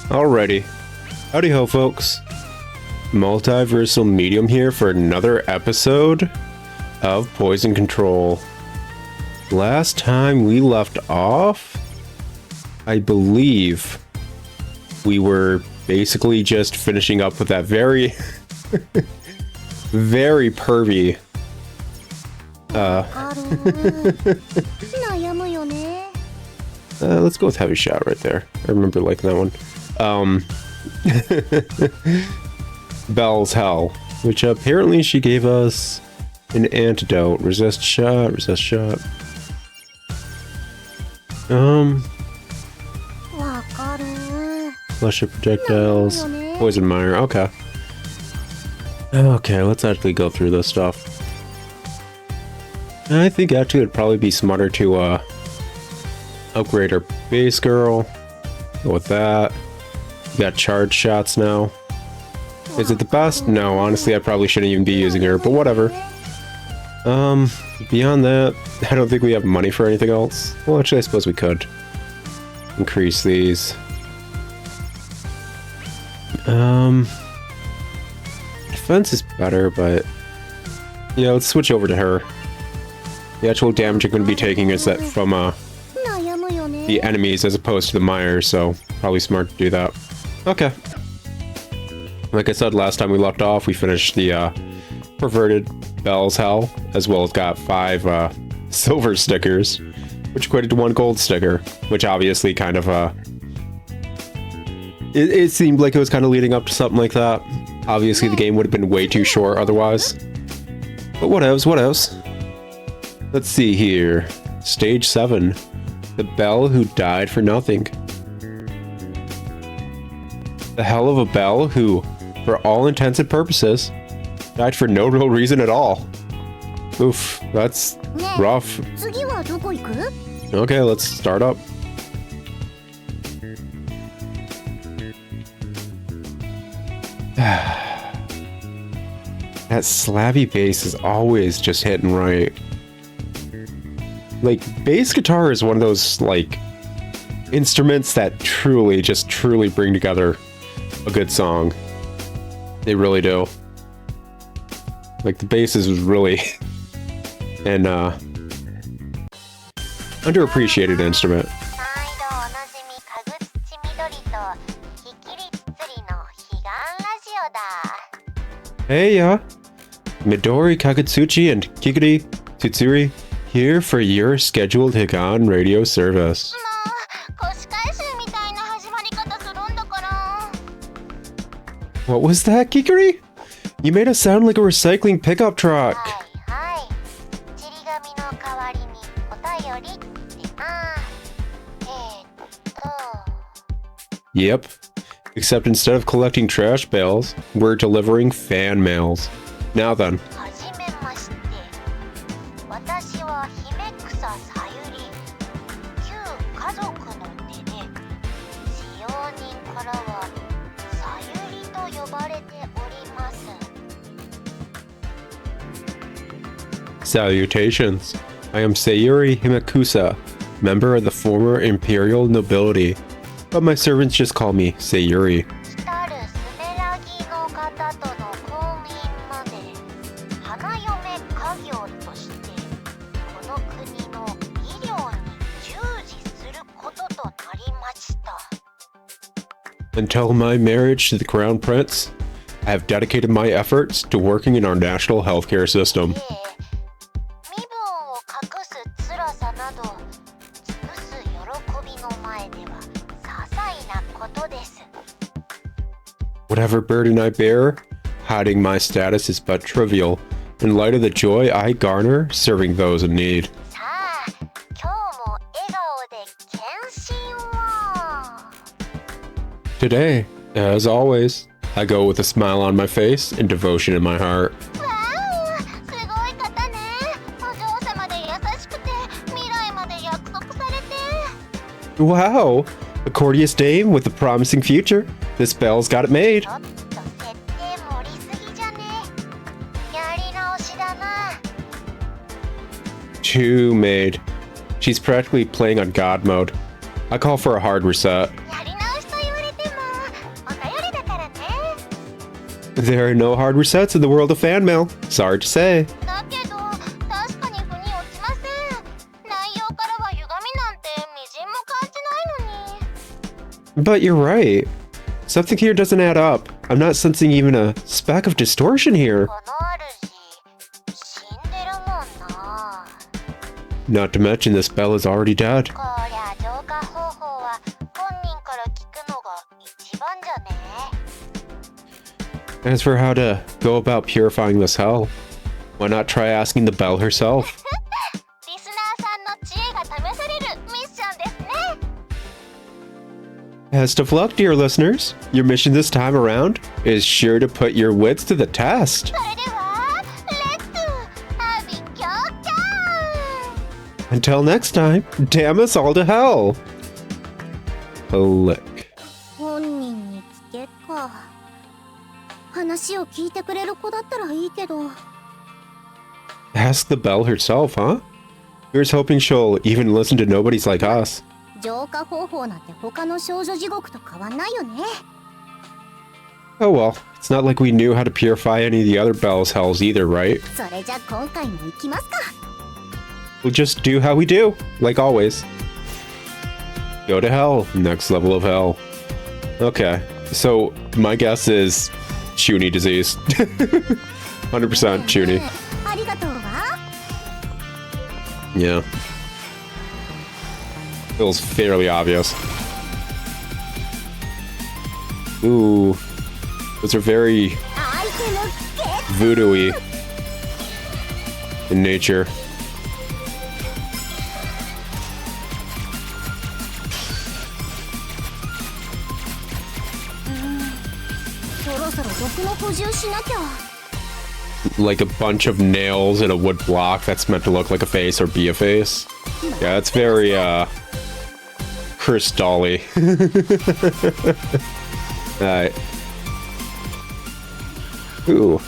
Alrighty. Howdy ho, folks. Multiversal Medium here for another episode of Poison Control. Last time we left off, I believe we were basically just finishing up with that very, very pervy, let's go with Heavy Shot right there. I remember liking that one. Belle's Hell, which apparently she gave us an antidote. Resist shot. Flush of projectiles. Poison mire. Okay, let's actually go through this stuff. I think actually it'd probably be smarter to upgrade our base girl. Go with that. We got charge shots now. Is it the best? No, honestly, I probably shouldn't even be using her, but whatever. Beyond that, I don't think we have money for anything else. Well, actually, I suppose we could increase these. Defense is better, but yeah, let's switch over to her. The actual damage you're going to be taking is that from the enemies as opposed to the mire, so probably smart to do that. Okay. Like I said, last time we left off, we finished the perverted Belle's Hell, as well as got 5 silver stickers, which equated to 1 gold sticker, which obviously kind of it seemed like it was kind of leading up to something like that. Obviously the game would have been way too short otherwise, but what else? Let's see here. Stage 7, the Belle who died for nothing. The hell of a Belle who, for all intents and purposes, died for no real reason at all. Oof, that's rough. Okay, let's start up. That slabby bass is always just hitting right. Like, bass guitar is one of those, like, instruments that truly bring together a good song. They really do. Like, the bass is really an underappreciated instrument. Hey Midori Kagutsuchi and Kikiri Tsutsuri here for your scheduled Higan radio service. What was that, Kikiri? You made us sound like a recycling pickup truck. Yep. Except instead of collecting trash bales, we're delivering fan mails. Now then. Salutations. I am Sayuri Himakusa, member of the former Imperial Nobility, but my servants just call me Sayuri. Until my marriage to the Crown Prince, I have dedicated my efforts to working in our national healthcare system. Whatever burden I bear, hiding my status is but trivial in light of the joy I garner serving those in need. Today, as always, I go with a smile on my face and devotion in my heart. Wow! A courteous dame with a promising future. This Belle's got it made. Too made. She's practically playing on God mode. I call for a hard reset. There are no hard resets in the world of fan mail. Sorry to say. だけど確かに腑に落ちません。内容からは歪みなんてみじんも感じないのに。 But you're right. Something here doesn't add up. I'm not sensing even a speck of distortion here. この主死んでるもんな。 Not to mention this Belle is already dead. こりゃ浄化方法は本人から聞くのが一番じゃね。 As for how to go about purifying this hell, why not try asking the Belle herself? リスナーさんの知恵が試されるミッションですね。 Best of luck, dear listeners. Your mission this time around is sure to put your wits to the test. それではレッツアビキョーちゃん。 Until next time, damn us all to hell. Click. 本人に聞けか。話を聞いてくれる子だったらいいけど。 Ask the Belle herself, huh? Here's hoping she'll even listen to nobodies like us. 浄化方法なんて他の少女地獄と変わんないよね。 Oh well, it's not like we knew how to purify any of the other Belle's hells either, right? それじゃ今回も行きますか。 We'll just do how we do, like always. Go to hell, next level of hell. Okay, so my guess is Chuny disease. 100% Chuny. ありがとうわ。 Yeah. Feels fairly obvious. Ooh. Those are very アイテムゲット。 voodoo-y in nature. そろそろ毒の補充しなきゃ。 Like a bunch of nails in a wood block that's meant to look like a face or be a face. Yeah, it's very, Chris Dolly. Alright. Ooh.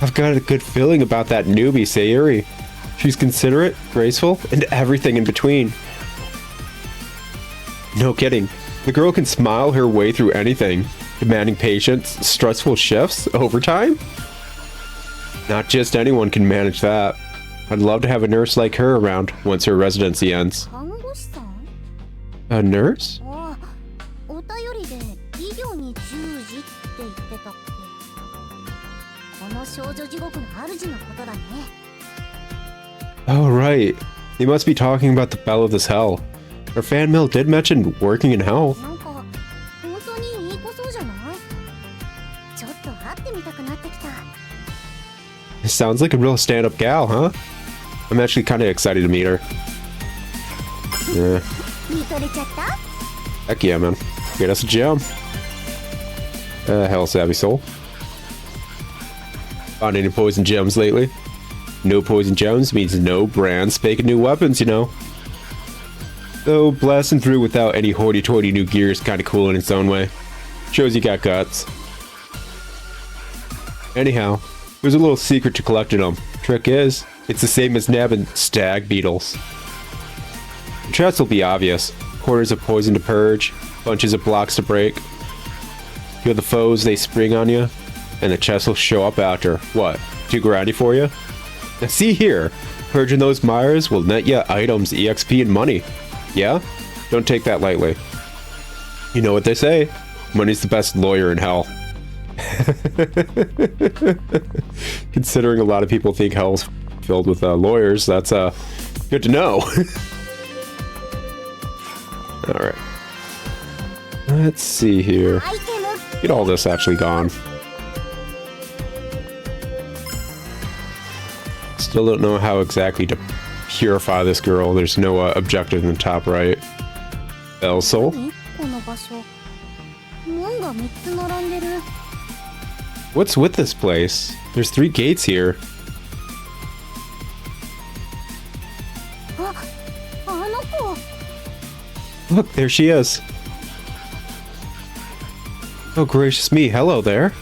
I've got a good feeling about that newbie, Sayuri. She's considerate, graceful, and everything in between. No kidding. The girl can smile her way through anything. Demanding patience, stressful shifts, overtime? Not just anyone can manage that. I'd love to have a nurse like her around once her residency ends. 看護師さん？ A nurse? ああ、お便りで医療に従事って言ってたっけ。この少女地獄の主のことだね。 Oh, right. They must be talking about the Belle of this hell. Our fan mail did mention working in hell. なんか本当にいい子そうじゃない？ちょっと会ってみたくなってきた。 Sounds like a real stand-up gal, huh? I'm actually kind of excited to meet her. Yeah. 見とれちゃった？ Heck yeah, man. Get us a gem. Hell, savvy soul. Found any poison gems lately? No poison gems means no brand spanking new weapons, you know. Though blasting through without any hoity-toity new gear is kind of cool in its own way. Shows you got guts. Anyhow, there's a little secret to collecting them. Trick is, it's the same as nabbing stag beetles. The chest will be obvious. Quarters of poison to purge, bunches of blocks to break. Feel the foes, they spring on you, and the chest will show up after. What? Too grindy for you? Now see here, purging those mires will net you items, EXP, and money. Yeah? Don't take that lightly. You know what they say, money's the best lawyer in hell. Considering a lot of people think hell's filled with lawyers, that's good to know. Alright. Let's see here. アイテム Get all this actually gone. Still don't know how exactly to purify this girl. There's no objective in the top right. Belle Soul? 何この場所。門が3つ並んでる。 What's with this place? There's 3 gates here. あ、あの子。 Look, there she is. Oh, gracious me. Hello there.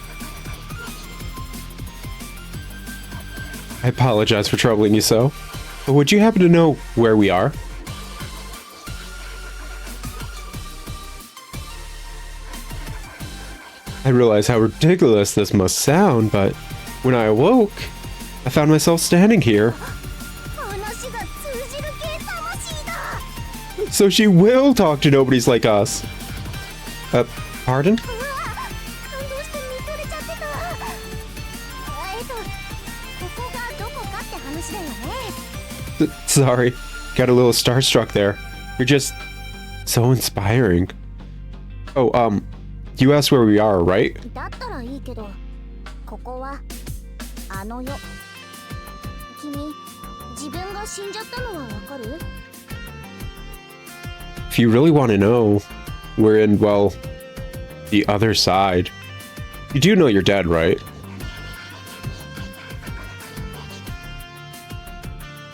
I apologize for troubling you so. But would you happen to know where we are? I realized how ridiculous this must sound, but when I awoke, I found myself standing here. 話が通じる系魂だ。 So she will talk to nobodies like us. Pardon? うわ、感動して見とれちゃってた。ここがどこかって話だよね。 Sorry, got a little starstruck there. You're just so inspiring. Oh, you asked where we are, right? だったらいいけど、ここはあの世。君、自分が死んじゃったのはわかる？ If you really want to know, we're in, well, the other side. You do know you're dead, right?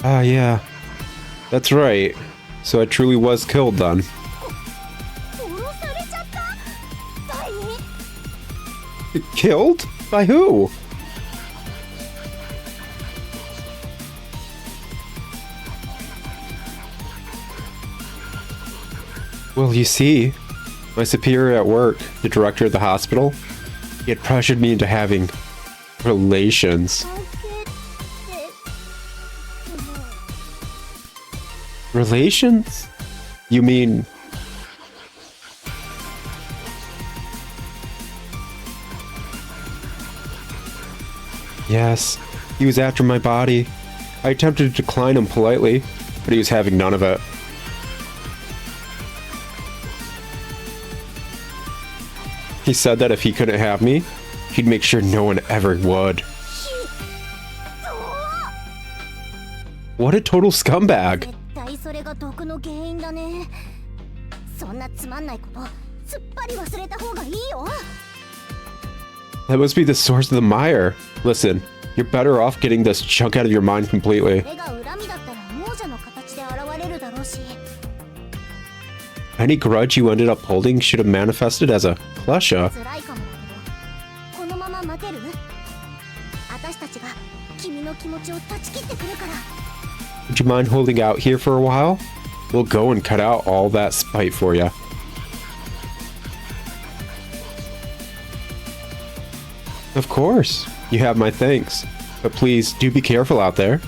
Ah, yeah. That's right. So I truly was killed then. 殺されちゃった。バイ？ Killed? By who? Well, you see, my superior at work, the director of the hospital, he had pressured me into having relations. 関係ってその Relations? You mean... Yes, he was after my body. I attempted to decline him politely, but he was having none of it. He said that if he couldn't have me, he'd make sure no one ever would. そう。 What a total scumbag! 絶対それが毒の原因だね。そんなつまんないことすっぱり忘れた方がいいよ。 That must be the source of the mire. Listen, you're better off getting this chunk out of your mind completely. これが恨みだったら亡者の形で現れるだろうし。 Any grudge you ended up holding should have manifested as a klesha. 辛いかもだけど、このまま待てる？私たちが君の気持ちを断ち切ってくるから。 Would you mind holding out here for a while? We'll go and cut out all that spite for you. Of course, you have my thanks. But please, do be careful out there.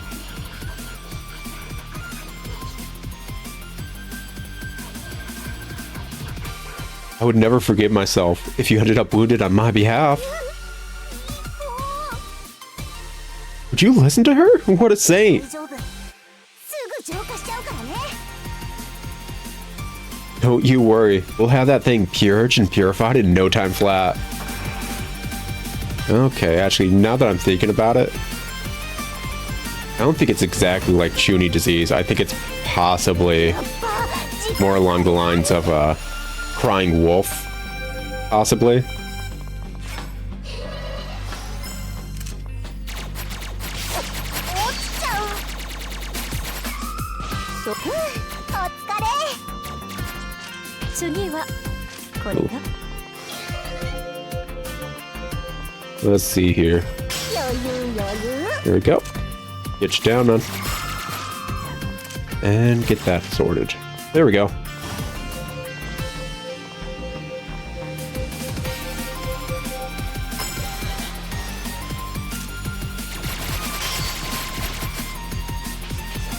I would never forgive myself if you ended up wounded on my behalf. Would you listen to her? What a saint! 大丈夫。すぐ浄化しちゃうからね。 Don't you worry. We'll have that thing purged and purified in no time flat. Okay, actually, now that I'm thinking about it, I don't think it's exactly like Chuni disease. I think it's possibly やっぱ時間 more along the lines of crying wolf, possibly. 落ちちゃう。お疲れ。次はこれよ。 Let's see here. 余裕余裕。 There we go. Get you down, man. And get that sorted. There we go.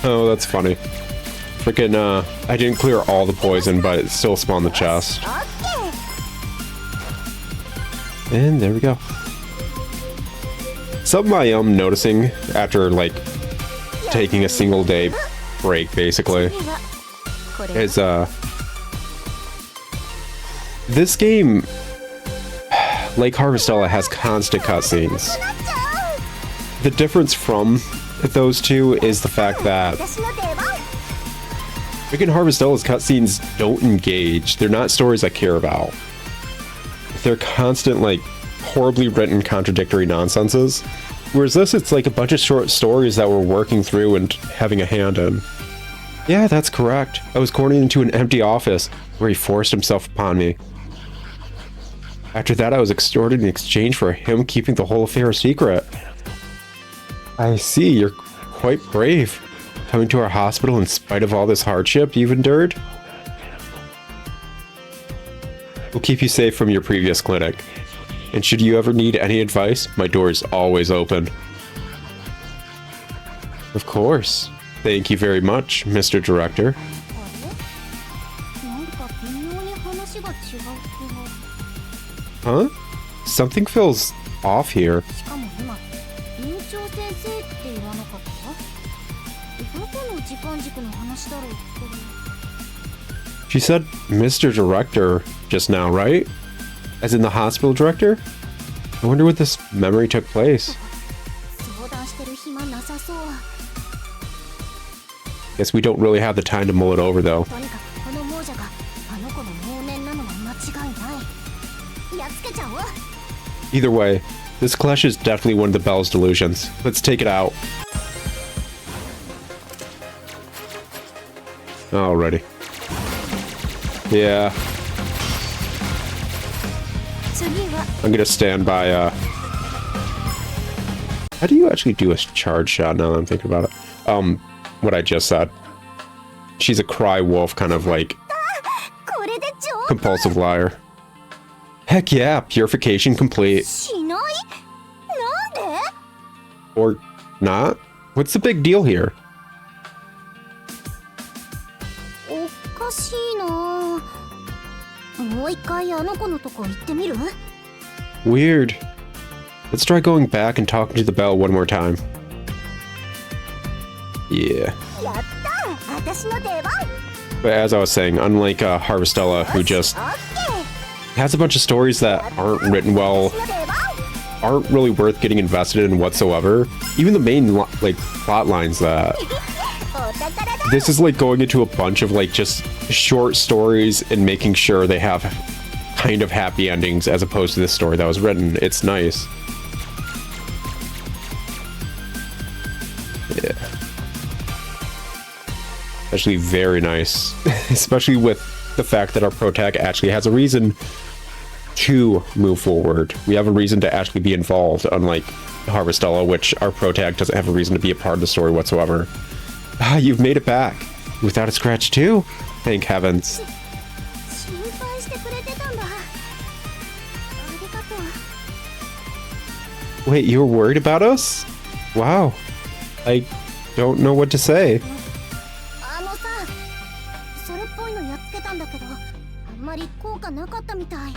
Oh, that's funny. Freaking, I didn't clear all the poison, but it still spawned the chest. オッケー。 And there we go. Something I am noticing after, like, taking a single day break, basically, 次はこれよ。 is, this game, Lake Harvestella, has constant cutscenes. なっちゃう。 The difference from those two is the fact that 私の出番。 freaking Harvestella's cutscenes don't engage. They're not stories I care about. They're constant, like, horribly written contradictory nonsenses. Whereas this, it's like a bunch of short stories that we're working through and having a hand in. Yeah, that's correct. I was cornered into an empty office where he forced himself upon me. After that, I was extorted in exchange for him keeping the whole affair a secret. I see, you're quite brave. Coming to our hospital in spite of all this hardship you've endured? We'll keep you safe from your previous clinic. And should you ever need any advice, my door is always open. Of course. Thank you very much, Mr. Director. なんか微妙に話が違うけど。 Huh? Something feels off here. しかも今院長先生って言わなかった？どこの時間軸の話だろう？これ。 She said Mr. Director just now, right? As in the hospital director? I wonder what this memory took place. 相談してる暇なさそう。 Guess we don't really have the time to mull it over, though. とにかくこの亡者があの子の妄念なのは間違いない。やっつけちゃおう。 Either way, this clash is definitely one of the Bell's delusions. Let's take it out. Alrighty. Yeah, 次は I'm gonna stand by, How do you actually do a charge shot now that I'm thinking about it? What I just said. She's a cry wolf, kind of like これで上 compulsive liar. Heck yeah, purification complete. しない？なんで？ Or not? What's the big deal here? おかしいな。もう一回あの子のとこ行ってみる？ Weird. Let's try going back and talking to the Bell one more time. Yeah. やった！私の出番。 But as I was saying, unlike Harvestella, who just オッケー。 has a bunch of stories that aren't written well, 私の出番。 aren't really worth getting invested in whatsoever, even the main like plot lines that お宝だ。 this is like going into a bunch of like just short stories and making sure they have kind of happy endings as opposed to this story that was written. It's nice. Yeah. Actually very nice. Especially with the fact that our protag actually has a reason to move forward. We have a reason to actually be involved, unlike Harvestella, which our protag doesn't have a reason to be a part of the story whatsoever. Ah, you've made it back. Without a scratch too? Thank heavens. 心配してくれてたんだ。ありがとう。 Wait, you were worried about us? Wow. I don't know what to say. あのさ、それっぽいのやっつけたんだけど、あんまり効果なかったみたい。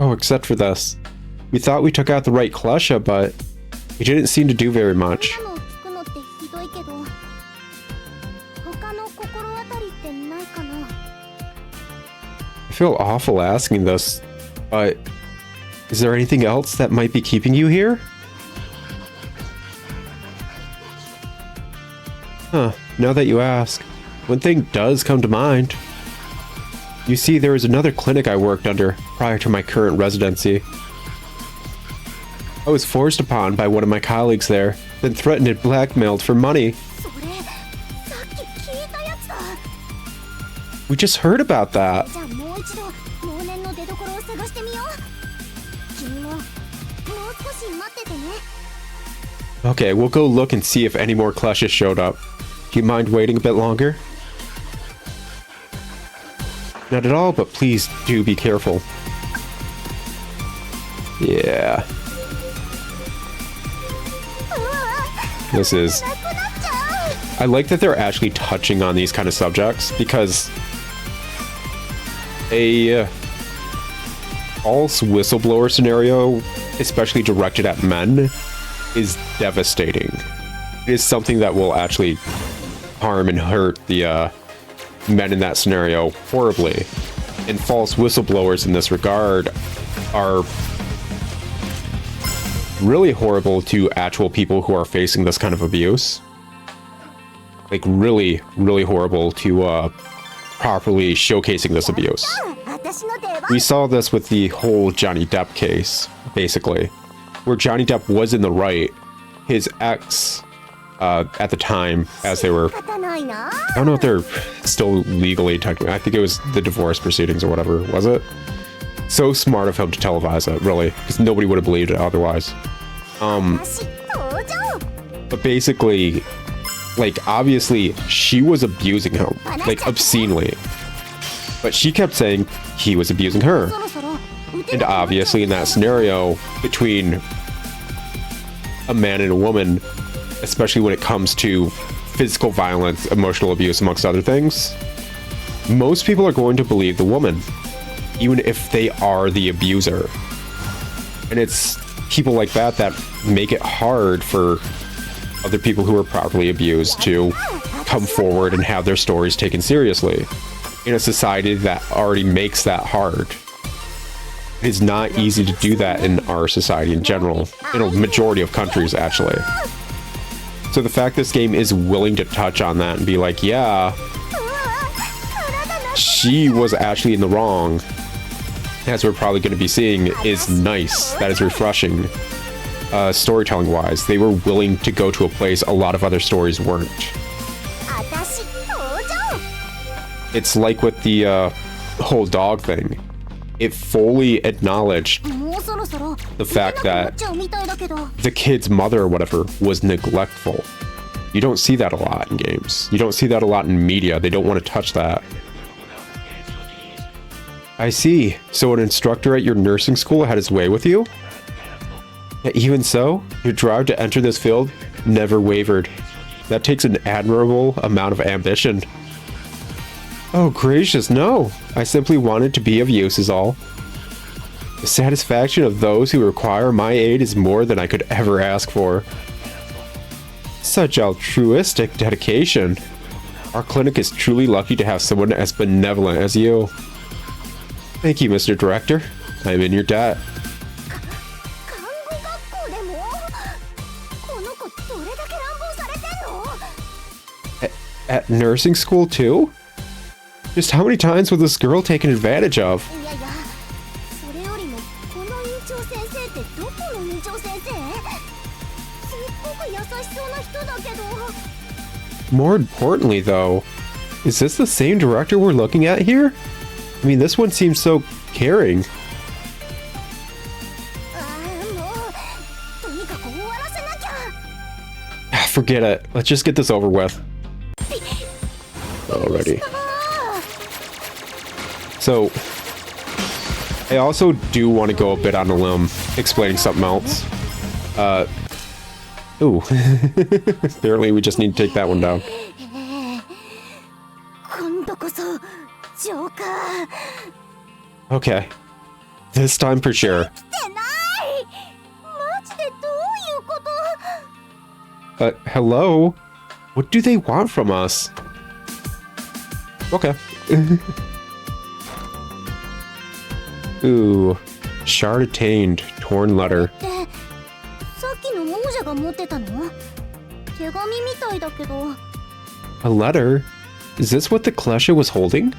Oh, except for this. We thought we took out the right Klesha, but it didn't seem to do very much. こんなのつくのってひどいけど、他の心当たりってないかな。 I feel awful asking this, but is there anything else that might be keeping you here? Huh, now that you ask, one thing does come to mind. You see, there was another clinic I worked under prior to my current residency. I was forced upon by one of my colleagues there, then threatened and blackmailed for money. それ、さっき聞いたやつだ。 We just heard about that. じゃあもう一度妄念の出所を探してみよう。君ももう少し待っててね。 Okay, we'll go look and see if any more Kleshas showed up. Do you mind waiting a bit longer? Not at all, but please do be careful. Yeah. うわ This is... なくなっちゃう。 I like that they're actually touching on these kind of subjects, because a false whistleblower scenario, especially directed at men, is devastating. It is something that will actually harm and hurt the men in that scenario horribly. And false whistleblowers in this regard are really horrible to actual people who are facing this kind of abuse. Like really, really horrible to properly showcasing this abuse. 私の出番。 We saw this with the whole Johnny Depp case, basically, where Johnny Depp was in the right. His ex, at the time, as they were, 仕方ないな。 I don't know if they're still legally technically, I think it was the divorce proceedings or whatever, was it? So smart of him to televise it, really, because nobody would have believed it otherwise. 私登場。 But basically, like, obviously, she was abusing him, like, obscenely. But she kept saying he was abusing her. そろそろ And obviously in that scenario, between a man and a woman, especially when it comes to physical violence, emotional abuse, amongst other things, most people are going to believe the woman, even if they are the abuser. And it's people like that that make it hard for other people who are properly abused to come forward and have their stories taken seriously in a society that already makes that hard. It is not easy to do that in our society in general, in a majority of countries actually. So the fact this game is willing to touch on that and be like, yeah, she was actually in the wrong, as we're probably going to be seeing, is nice. That is refreshing. Storytelling wise, they were willing to go to a place a lot of other stories weren't. It's like with the whole dog thing. It fully acknowledged the fact that the kid's mother or whatever was neglectful. You don't see that a lot in games. You don't see that a lot in media. They don't want to touch that. I see. So an instructor at your nursing school had his way with you? Even so, your drive to enter this field never wavered. That takes an admirable amount of ambition. Oh gracious, no! I simply wanted to be of use is all. The satisfaction of those who require my aid is more than I could ever ask for. Such altruistic dedication. Our clinic is truly lucky to have someone as benevolent as you. Thank you, Mr. Director. I'm in your debt. At nursing school too? Just how many times was this girl taken advantage of? More importantly though, is this the same director we're looking at here? I mean, this one seems so caring. Forget it. Let's just get this over with. Alrighty. So, I also do want to go a bit on a limb, explaining something else. Ooh. Apparently we just need to take that one down. Okay. This time for sure. Hello? What do they want from us? Okay. Ooh. Shard attained. Torn letter. A letter? Is this what the Klesha was holding?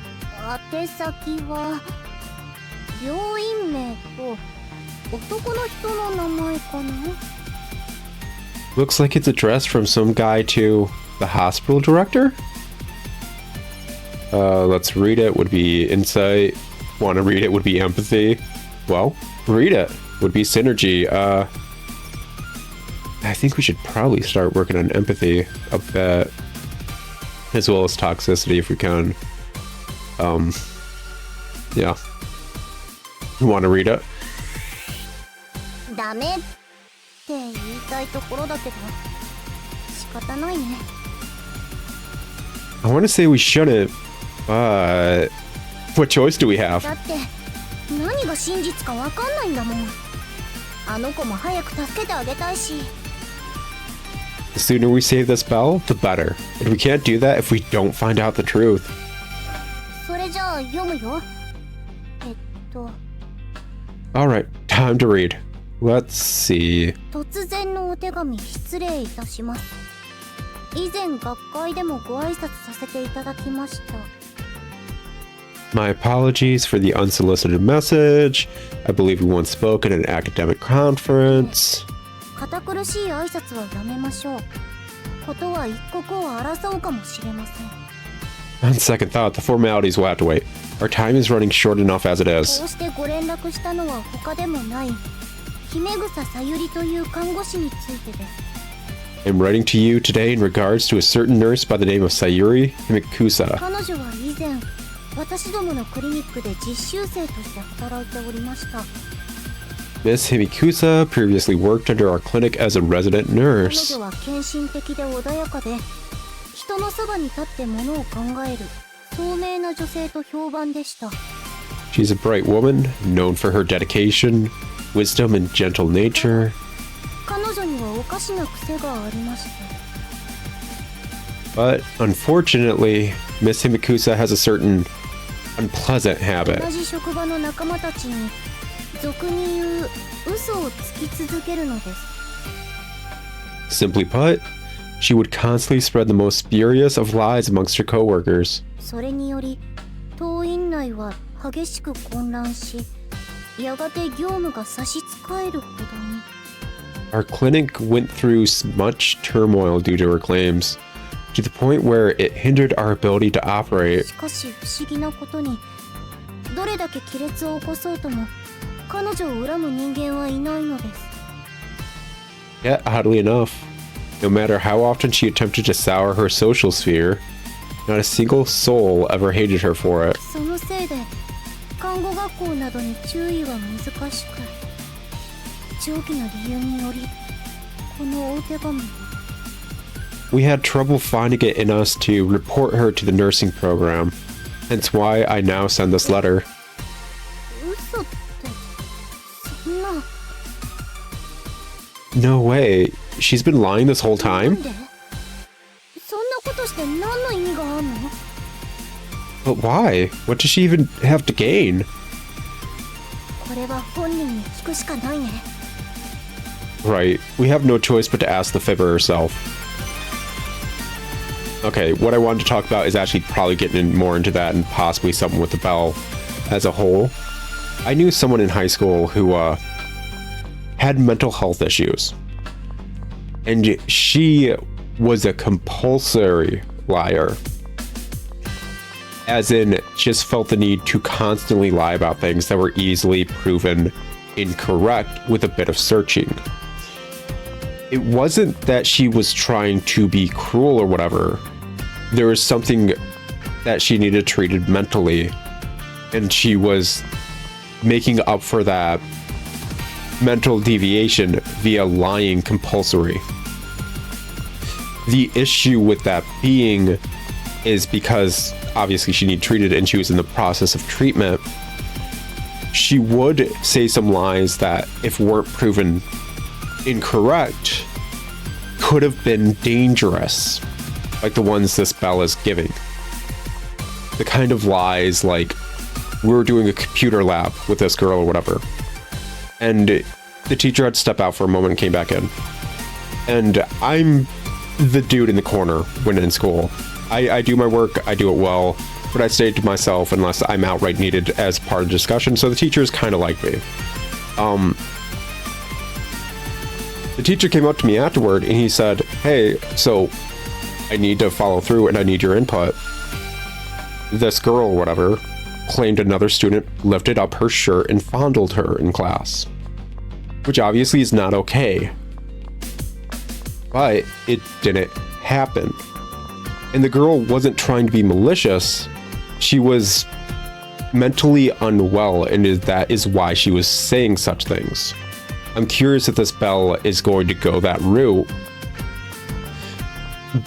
Looks like it's addressed from some guy to the hospital director? Let's read it. Would be insight. Want to read it would be empathy. Well, read it. Would be synergy. I think we should probably start working on empathy a bit. As well as toxicity if we can. Yeah. You want to read it? I want to say we shouldn't, but what choice do we have? The sooner we save this bell, the better. And we can't do that if we don't find out the truth. Alright, time to read. Let's see. My apologies for the unsolicited message. I believe we once spoke at an academic conference. On second thought, the formalities will have to wait. Our time is running short enough as it is. I'm writing to you today in regards to a certain nurse by the name of Sayuri Himikusa. 私どものクリニックで実習生として働いておりました。 Miss Himikusa previously worked under our clinic as a resident 彼 nurse. 女は献身的で穏やかで、人のそばに立ってものを考える聡明な女性と評判でした。 She's a bright woman, known for her dedication, wisdom, and gentle nature. 彼女にはおかしな癖がありました。 But unfortunately, Miss Himikusa has a certain unpleasant 同 habit. じ職場の仲間たちに俗に言う嘘をつき続けるのです。 Simply put, she would constantly spread the most spurious of lies amongst her coworkers. それにより当院内は激しく混乱し、やがて業務が差し支えるほどに。 Our clinic went through much turmoil due to her claims, to the point where it hindered our ability to operate. しかし不思議なことに、どれだけ亀裂を起こそうとも彼女を恨む人間はいないのです。 Yet, oddly enough, no matter how often she attempted to sour her social sphere, not a single soul ever hated her for it. そのせいで看護学校などに注意は難しく、長期な理由によりこのお手紙を。 We had trouble finding it in us to report her to the nursing program, hence why I now send this letter. 嘘ってそんな。 No way. She's been lying this whole な time? んでそんなことして何の意味があるの？ But why? What does she even have to gain? これは本人に聞くしかないね。 Right. We have no choice but to ask the fibber herself. Okay, what I wanted to talk about is actually probably getting more into that and possibly something with the bell as a whole. I knew someone in high school who had mental health issues. And she was a compulsory liar. As in, just felt the need to constantly lie about things that were easily proven incorrect with a bit of searching. It wasn't that she was trying to be cruel or whatever. There was something that she needed treated mentally, and she was making up for that mental deviation via lying compulsory. The issue with that being is because obviously she needed treated and she was in the process of treatment. She would say some lies that, if weren't proven incorrect, could have been dangerous, like the ones this Belle is giving. The kind of lies like, we were doing a computer lab with this girl or whatever, and the teacher had to step out for a moment and came back in. And I'm the dude in the corner when in school. I do my work, I do it well, but I stay to myself unless I'm outright needed as part of the discussion, so the teachers kind of like me. The teacher came up to me afterward and he said, "Hey, so I need to follow through and I need your input." This girl or whatever claimed another student lifted up her shirt and fondled her in class, which obviously is not okay. But it didn't happen. And the girl wasn't trying to be malicious. She was mentally unwell, and that is why she was saying such things. I'm curious if this Belle is going to go that route,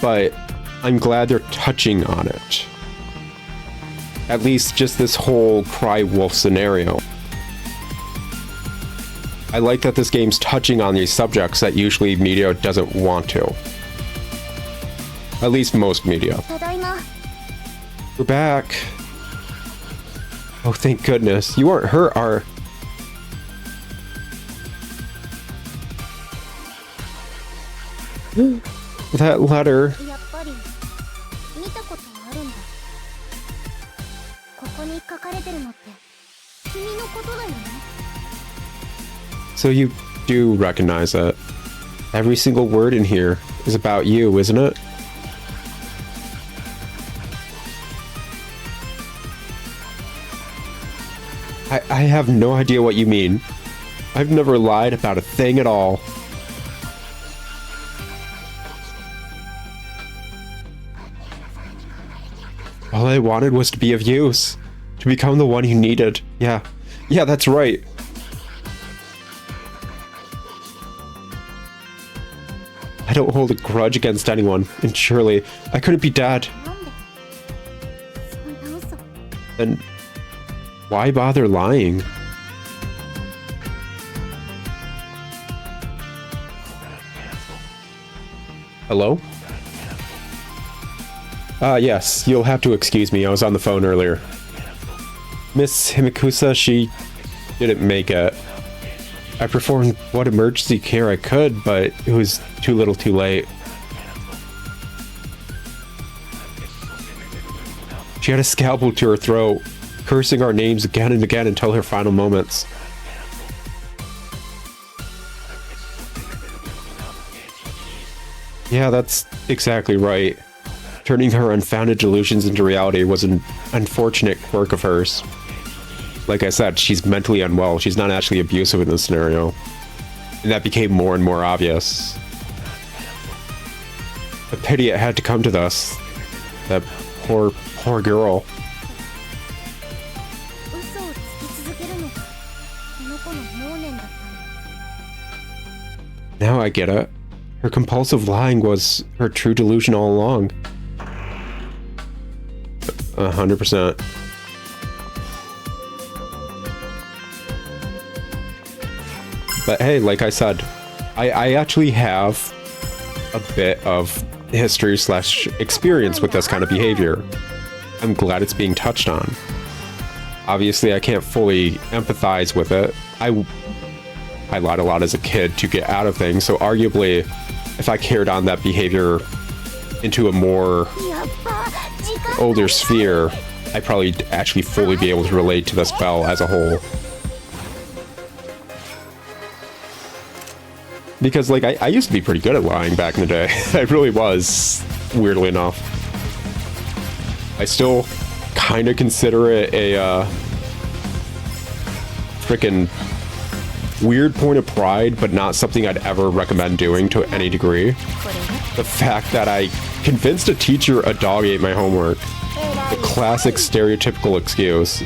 but I'm glad they're touching on it. At least just this whole cry wolf scenario. I like that this game's touching on these subjects that usually media doesn't want to. At least most media. ただいま。 We're back. Oh, thank goodness. You aren't hurt, are... That letter. やっぱり見たことあるんだ。ここに書かれてるのって君のことだよね。 So you do recognize it. Every single word in here is about you, isn't it? I have no idea what you mean. I've never lied about a thing at all. All I wanted was to be of use. To become the one you needed. Yeah. Yeah, that's right. I don't hold a grudge against anyone, and surely I couldn't be dead. なんでそんな嘘 Then why bother lying? Hello? Yes, you'll have to excuse me. I was on the phone earlier. Miss Himikusa, she didn't make it. I performed what emergency care I could, but it was too little too late. She had a scalpel to her throat, cursing our names again and again until her final moments. Yeah, that's exactly right. Turning her unfounded delusions into reality was an unfortunate quirk of hers. Like I said, she's mentally unwell. She's not actually abusive in this scenario. And that became more and more obvious. A pity it had to come to this. That poor girl. 嘘をつき続けるのがこの子の能念だったの Now I get it. Her compulsive lying was her true delusion all along. 100%. But hey, like I said, I actually have a bit of history / experience with this kind of behavior. I'm glad it's being touched on. Obviously, I can't fully empathize with it. I lied a lot as a kid to get out of things, so arguably, if I carried on that behavior into a more やっぱ時間 older sphere, I'd probably actually fully be able to relate to the spell as a whole. Because, like, I used to be pretty good at lying back in the day. I really was, weirdly enough. I still kind of consider it a, frickin' weird point of pride, but not something I'd ever recommend doing to any degree. これね The fact that I convinced a teacher a dog ate my homework. The classic stereotypical excuse.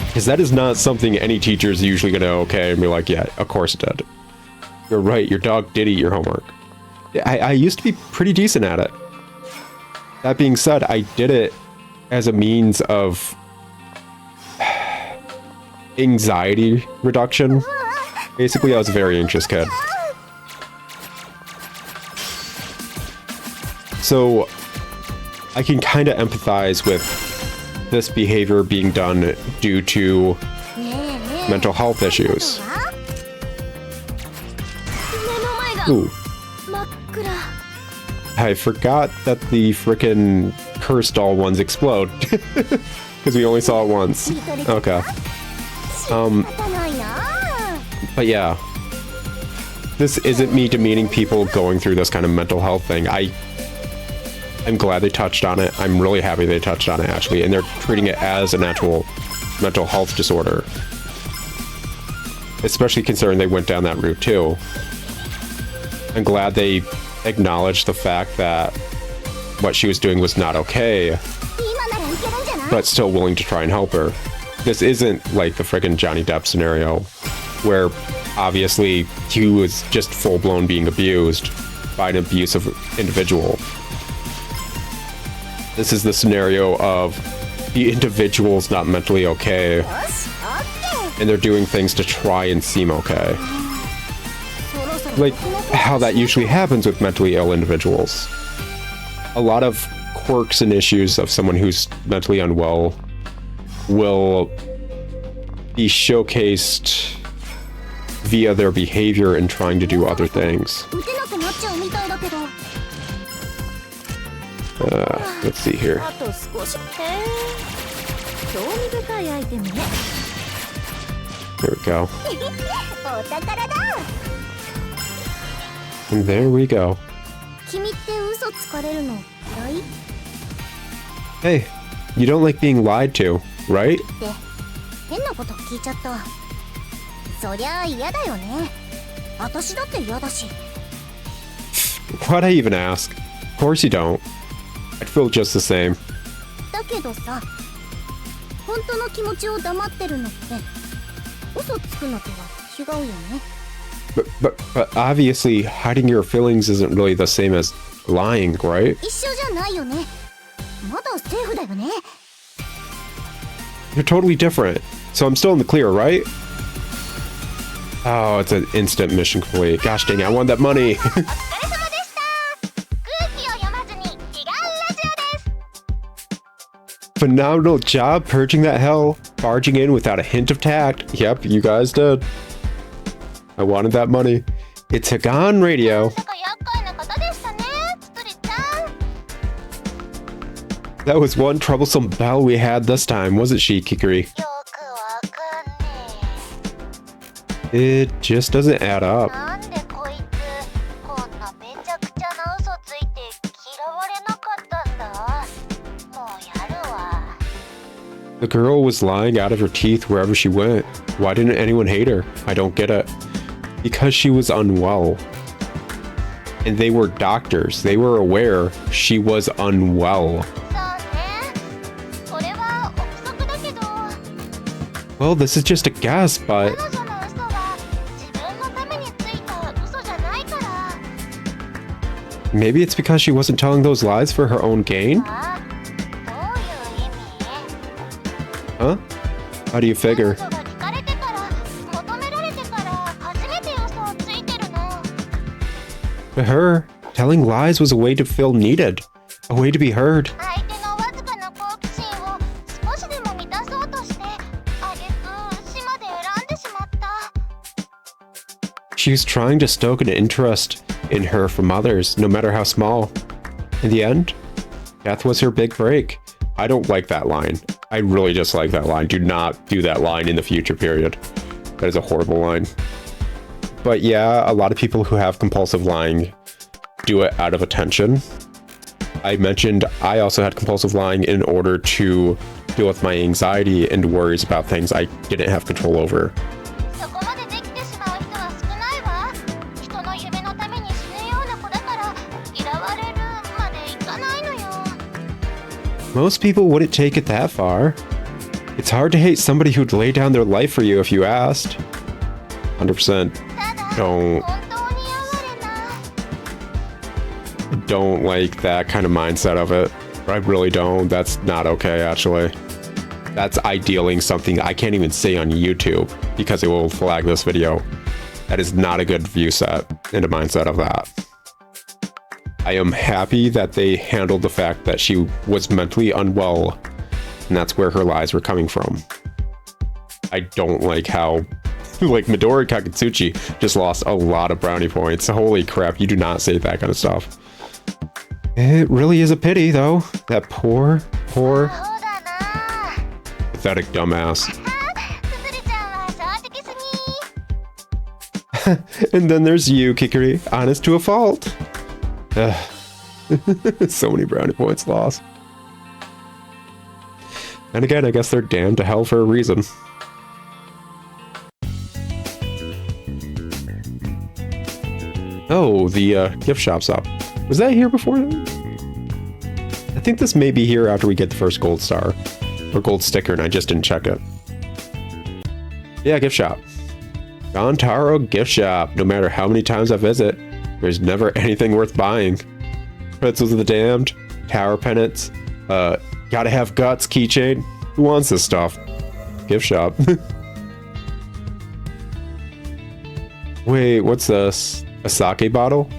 Because that is not something any teacher is usually going to okay and be like, yeah, of course it did. You're right, your dog did eat your homework. I used to be pretty decent at it. That being said, I did it as a means of anxiety reduction. Basically, I was a very anxious kid. So I can kind of empathize with this behavior being done due to ねえねえ mental health issues. 目の前が Ooh, 真っ暗 I forgot that the frickin' curse doll ones explode. Because we only saw it once. Okay. 仕方ないな But yeah. This isn't me demeaning people going through this kind of mental health thing. I'm glad they touched on it. I'm really happy they touched on it, actually. And they're treating it as an actual mental health disorder. Especially considering they went down that route, too. I'm glad they acknowledged the fact that what she was doing was not okay, 今ならいけるんじゃない but still willing to try and help her. This isn't like the friggin' Johnny Depp scenario, where obviously he was just full-blown being abused by an abusive individual. This is the scenario of the individual's not mentally okay, よしオッケー and they're doing things to try and seem okay. そろそろ Like how that usually happens with mentally ill individuals. A lot of quirks and issues of someone who's mentally unwell will be showcased via their behavior in trying to do other things. 打てなくなっちゃうみたいだけど Let's see here. あと少しへえ興味深いアイテムね There we go. お宝だ And there we go. 君って嘘つかれるの嫌い Hey, you don't like being lied to, right? って変なこと聞いちゃったそりゃあ嫌だよね私だって嫌だし Why'd I even ask? Of course you don't. I'd feel just the same. だけどさ、本当の気持ちを黙ってるのって嘘つくのとは違うよね。But obviously, hiding your feelings isn't really the same as lying, right? 一緒じゃないよね。まだセーフだよね。You're totally different. So I'm still in the clear, right? Oh, it's an instant mission complete. Gosh dang it, I want that money. お疲れ様でした。空気を読まずに祈願ラジオです。 Phenomenal job purging that hell, barging in without a hint of tact. Yep, you guys did. I wanted that money. It's Hagan Radio. なんだか厄介な方でしたね、つつりちゃん。 That was one troublesome bell we had this time, wasn't she, Kikuri? よくわかんね It just doesn't add え。 up. なんでこいつこんなめちゃくちゃな嘘ついて嫌われなかったんだ。もうやるわ。 The girl was lying out of her teeth wherever she went. Why didn't anyone hate her? I don't get it. Because she was unwell. And they were doctors. They were aware she was unwell. そうね。これは憶測だけど、 Well, this is just a guess, but 彼女の嘘は自分のためについた嘘じゃないから。 maybe it's because she wasn't telling those lies for her own gain? あ、どういう意味？ Huh? How do you figure? 彼女が聞かれてから求められてから初めて嘘をついてるの。 To her, telling lies was a way to feel needed, a way to be heard. 相手のわずかな好奇心を少しでも満たそうとしてあげく島で選んでしまった。 She was trying to stoke an interest in her from others, no matter how small. In the end, death was her big break. I don't like that line. I really dislike that line. Do not do that line in the future period. That is a horrible line. But yeah, a lot of people who have compulsive lying do it out of attention. I mentioned I also had compulsive lying in order to deal with my anxiety and worries about things I didn't have control over. そこまでできてしまう人は少ないわ。人の夢のために死ぬような子だから嫌われるまでいかないのよ。 Most people wouldn't take it that far. It's hard to hate somebody who'd lay down their life for you if you asked. 100%. ただ Don't 本当に哀れな。 don't like that kind of mindset of it. I really don't. That's not okay, actually. That's idealing something I can't even say on YouTube because it will flag this video. That is not a good view set and a mindset of that. I am happy that they handled the fact that she was mentally unwell, and that's where her lies were coming from. I don't like how, like, Midori Kakatsuchi just lost a lot of brownie points. Holy crap, you do not say that kind of stuff. It really is a pity, though. That poor, そうだな。 pathetic dumbass. つつりちゃんは正直すぎ。 And then there's you, Kikuri, honest to a fault. Ugh. So many brownie points lost. And again, I guess they're damned to hell for a reason. Oh, the gift shop's up. Was that here before? I think this may be here after we get the first gold star. Or gold sticker, and I just didn't check it. Yeah, gift shop. Gontaro gift shop. No matter how many times I visit, there's never anything worth buying. Pretzels of the Damned, tower pennants, gotta have guts keychain. Who wants this stuff? Gift shop. Wait, what's this? A sake bottle?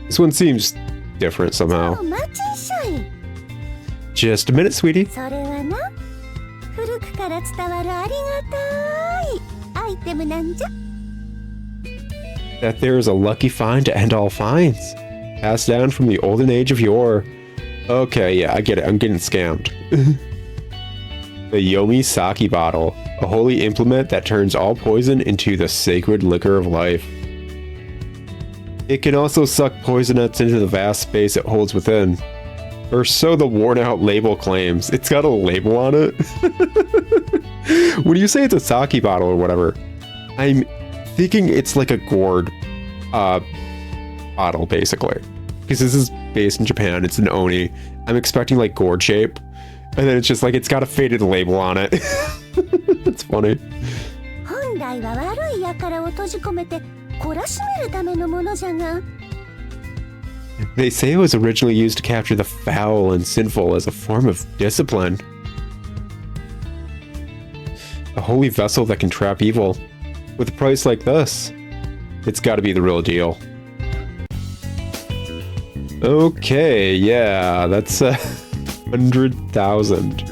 This one seems different somehow. お待ちんしゃい。 Just a minute, sweetie. それはな、古くから伝わるありがたいアイテムなんじゃ。 That there is a lucky find to end all finds. Passed down from the olden age of yore. Okay, yeah, I get it. I'm getting scammed. The Yomi Sake bottle, a holy implement that turns all poison into the sacred liquor of life. It can also suck poison nuts into the vast space it holds within. Or so the worn out label claims. It's got a label on it. When you say it's a sake bottle or whatever, I'm thinking it's like a gourd bottle, basically. Because this is based in Japan, it's an oni, I'm expecting like gourd shape, and then it's just like it's got a faded label on it. It's funny. 本来は悪い輩を閉じ込めて懲らしめるためのものじゃが。 They say it was originally used to capture the foul and sinful as a form of discipline. A holy vessel that can trap evil. With a price like this, it's got to be the real deal. Okay, yeah, that's 100,000.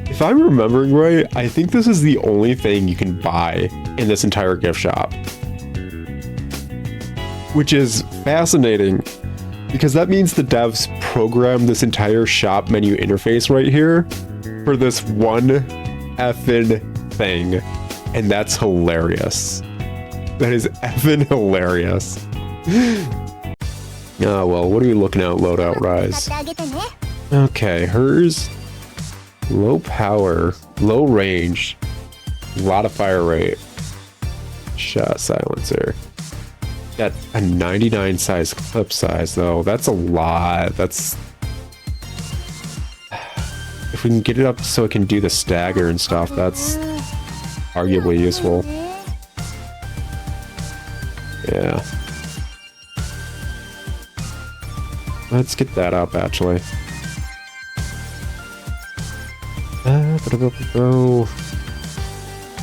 If I'm remembering right, I think this is the only thing you can buy in this entire gift shop. Which is fascinating, because that means the devs programmed this entire shop menu interface right here for this one effing thing. And that's hilarious. That is effing hilarious. Oh well, what are we looking at, loadout rise? Okay, hers... low power, low range, a lot of fire rate. Shot silencer. Got a 99 size clip size though. That's a lot. That's... if we can get it up so it can do the stagger and stuff, that's arguably useful. Yeah. Let's get that up actually.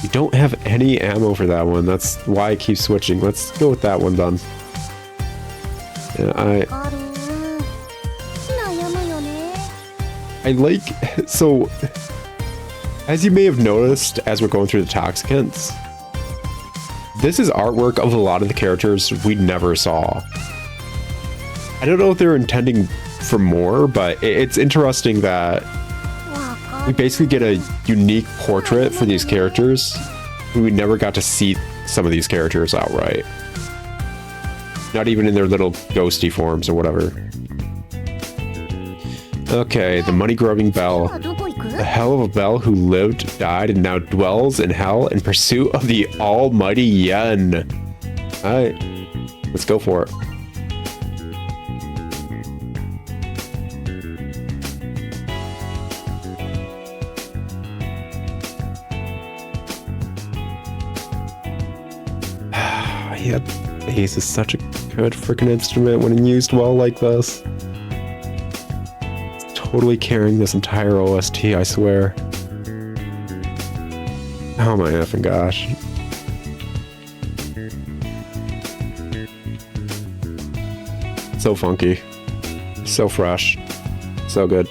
You don't have any ammo for that one. That's why I keep switching. Let's go with that one then. Yeah, I like... so, as you may have noticed as we're going through the toxicants, this is artwork of a lot of the characters we never saw. I don't know if they're intending for more, but it's interesting that we basically get a unique portrait for these characters. We never got to see some of these characters outright. Not even in their little ghosty forms or whatever. Okay, the money-grubbing bell. The hell of a bell who lived, died, and now dwells in hell in pursuit of the almighty yen. Alright, let's go for it. Yep, bass is such a good freaking instrument when used well like this. It's totally carrying this entire OST, I swear. Oh my effing gosh. So funky. So fresh. So good.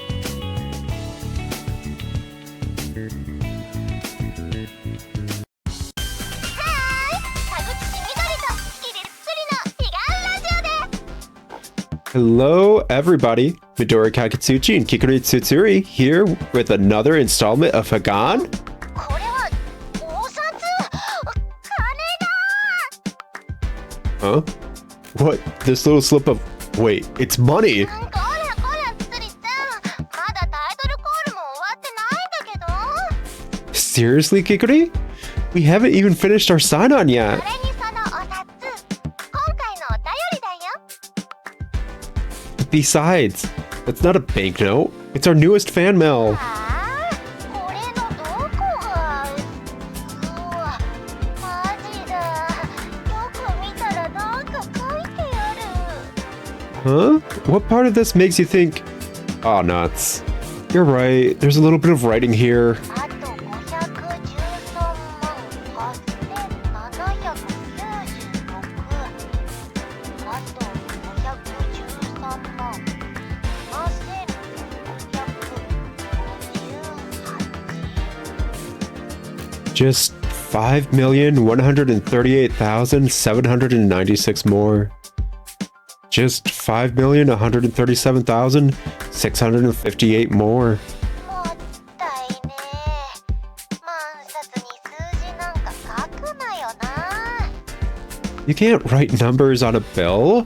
Hello everybody, Midori Kakatsuchi and Kikuri Tsutsuri here with another installment of Hagan. Huh? What? This little slip of... wait, it's money! Seriously, Kikuri? We haven't even finished our sign-on yet. Besides, that's not a banknote. It's our newest fan mail. Huh? What part of this makes you think... oh, nuts. You're right. There's a little bit of writing here. Just 5,138,796 more. Just 5,137,658 more. You can't write numbers on a bill.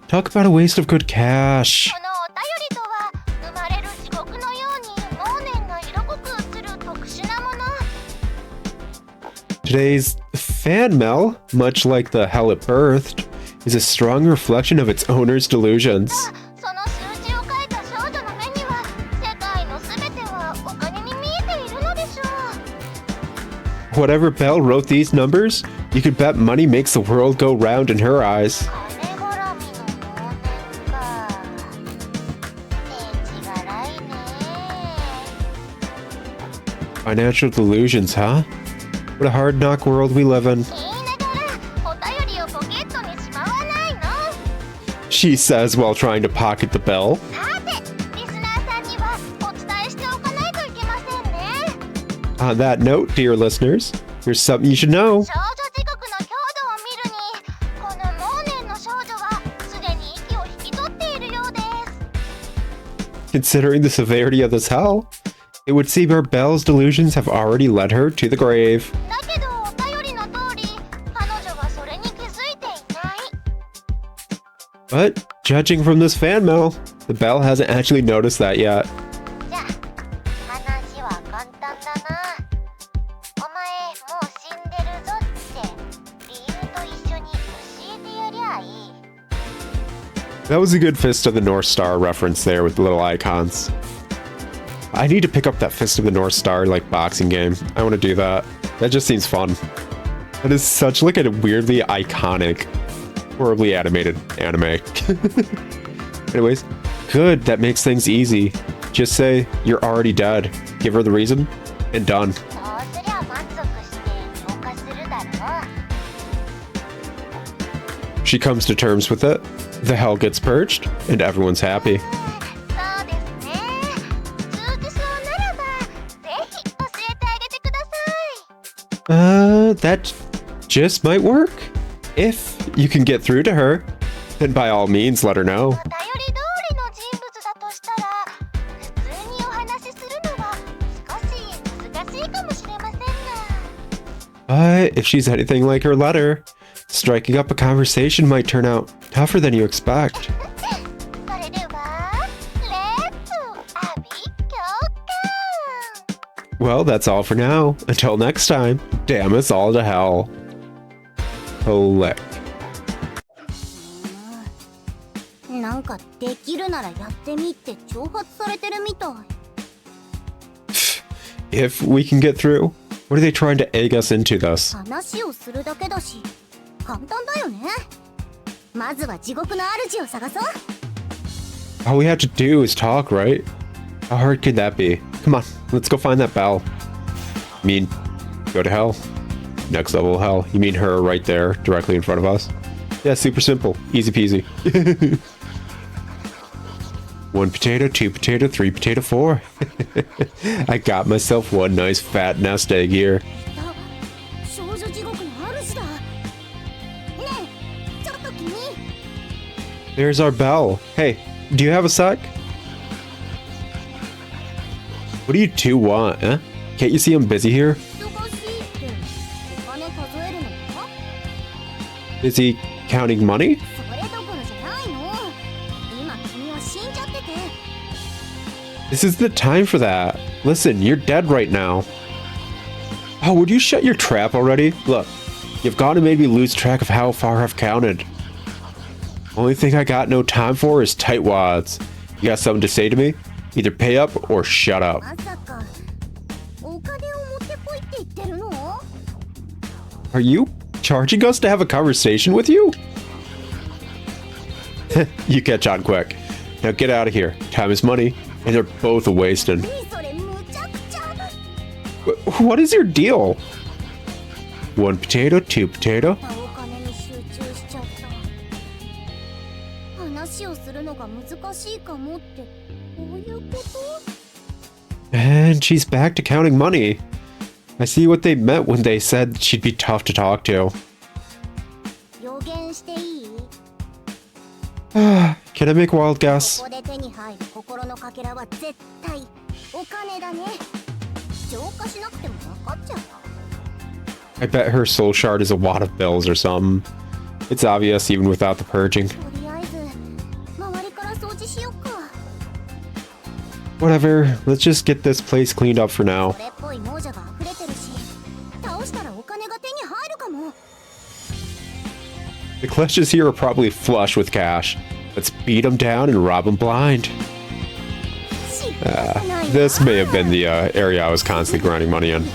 Talk about a waste of good cash. Today's fan mail, much like the hell it birthed, is a strong reflection of its owner's delusions. その数字を書いた少女の目には世界のすべてはお金に見えているのでしょう。 Whatever Belle wrote these numbers, you could bet money makes the world go round in her eyes. 金絡みの忘年か。手違らいね。 Financial delusions, huh? What a hard knock world we live in. 言いながらお便りをポケットにしまわないの。 She says while trying to pocket the bell. さて、リスナーさんにはお伝えしておかないといけませんね。 On that note, dear listeners, here's something you should know. 少女地獄の強度を見るに、このモーネンの少女はすでに息を引き取っているようです。 Considering the severity of this hell, it would seem her Belle's delusions have already led her to the grave. だけどお便りの通り、彼女はそれに気づいていない。 But judging from this fan mail, the Belle hasn't actually noticed that yet. じゃあ、話は簡単だな。お前もう死んでるぞって理由と一緒に教えてやりゃいい。 That was a good Fist of the North Star reference there with the little icons. I need to pick up that Fist of the North Star like boxing game. I want to do that. That just seems fun. That is such like a weirdly iconic, horribly animated anime. Anyways, good. That makes things easy. Just say you're already dead. Give her the reason, and done. そうすりゃ満足して消化するだろう。 She comes to terms with it. The hell gets purged, and everyone's happy. そうですね。通じそうならば、ぜひ教えてあげてください。 That just might work. If you can get through to her, then by all means let her know. お便り通りの人物だとしたら、普通にお話しするのは少し難しいかもしれませんが。 But if she's anything like her letter, striking up a conversation might turn out tougher than you expect. それでは、レッツ阿鼻教官。 Well, that's all for now. Until next time, damn us all to hell. Click. なんかできるならやってみって挑発されてるみたい。 If we can get through, what are they trying to egg us into this? 話をするだけだし、簡単だよね。まずは地獄の主を探そう。 All we have to do is talk, right? How hard could that be? Come on, let's go find that bell. I mean, go to hell. Next level of hell. You mean her right there, directly in front of us? Yeah, super simple. Easy peasy. 1 potato, 2 potato, 3 potato, 4. I got myself one nice fat nest egg here. 少女地獄の主だ。ねえ、ちょっと君。 There's our bell. Hey, do you have a sec? What do you two want, huh? Can't you see I'm busy here? 忙しいってお金数えるのか？ Busy counting money? それどころじゃないの。今君は死んじゃってて。 This is the time for that. Listen, you're dead right now. Oh, would you shut your trap already? Look, you've gone and made me lose track of how far I've counted. Only thing I got no time for is tightwads. You got something to say to me? Either pay up or shut up. まさかお金を持ってこいって言ってるの？ Are you charging us to have a conversation with you? You catch on quick. Now get out of here. Time is money, and they're both a wasting. 何それむちゃくちゃ。 What is your deal? 1 potato, 2 potato. お金に集中しちゃった。話をするのが難しいかもってこういうこと？ And she's back to counting money. I see what they meant when they said she'd be tough to talk to. 予言していい？ Can I make a wild guess? ここで手に入る心のかけらは絶対お金だね。浄化しなくても分かっちゃう。 I bet her soul shard is a wad of bills or something. It's obvious even without the purging. とりあえず周りから掃除しよっか。 Whatever, let's just get this place cleaned up for now. それっぽい亡者が溢れてるし、倒したらお金が手に入るかも。The Kleshas here are probably flush with cash. Let's beat them down and rob them blind. This may have been the area I was constantly grinding money in.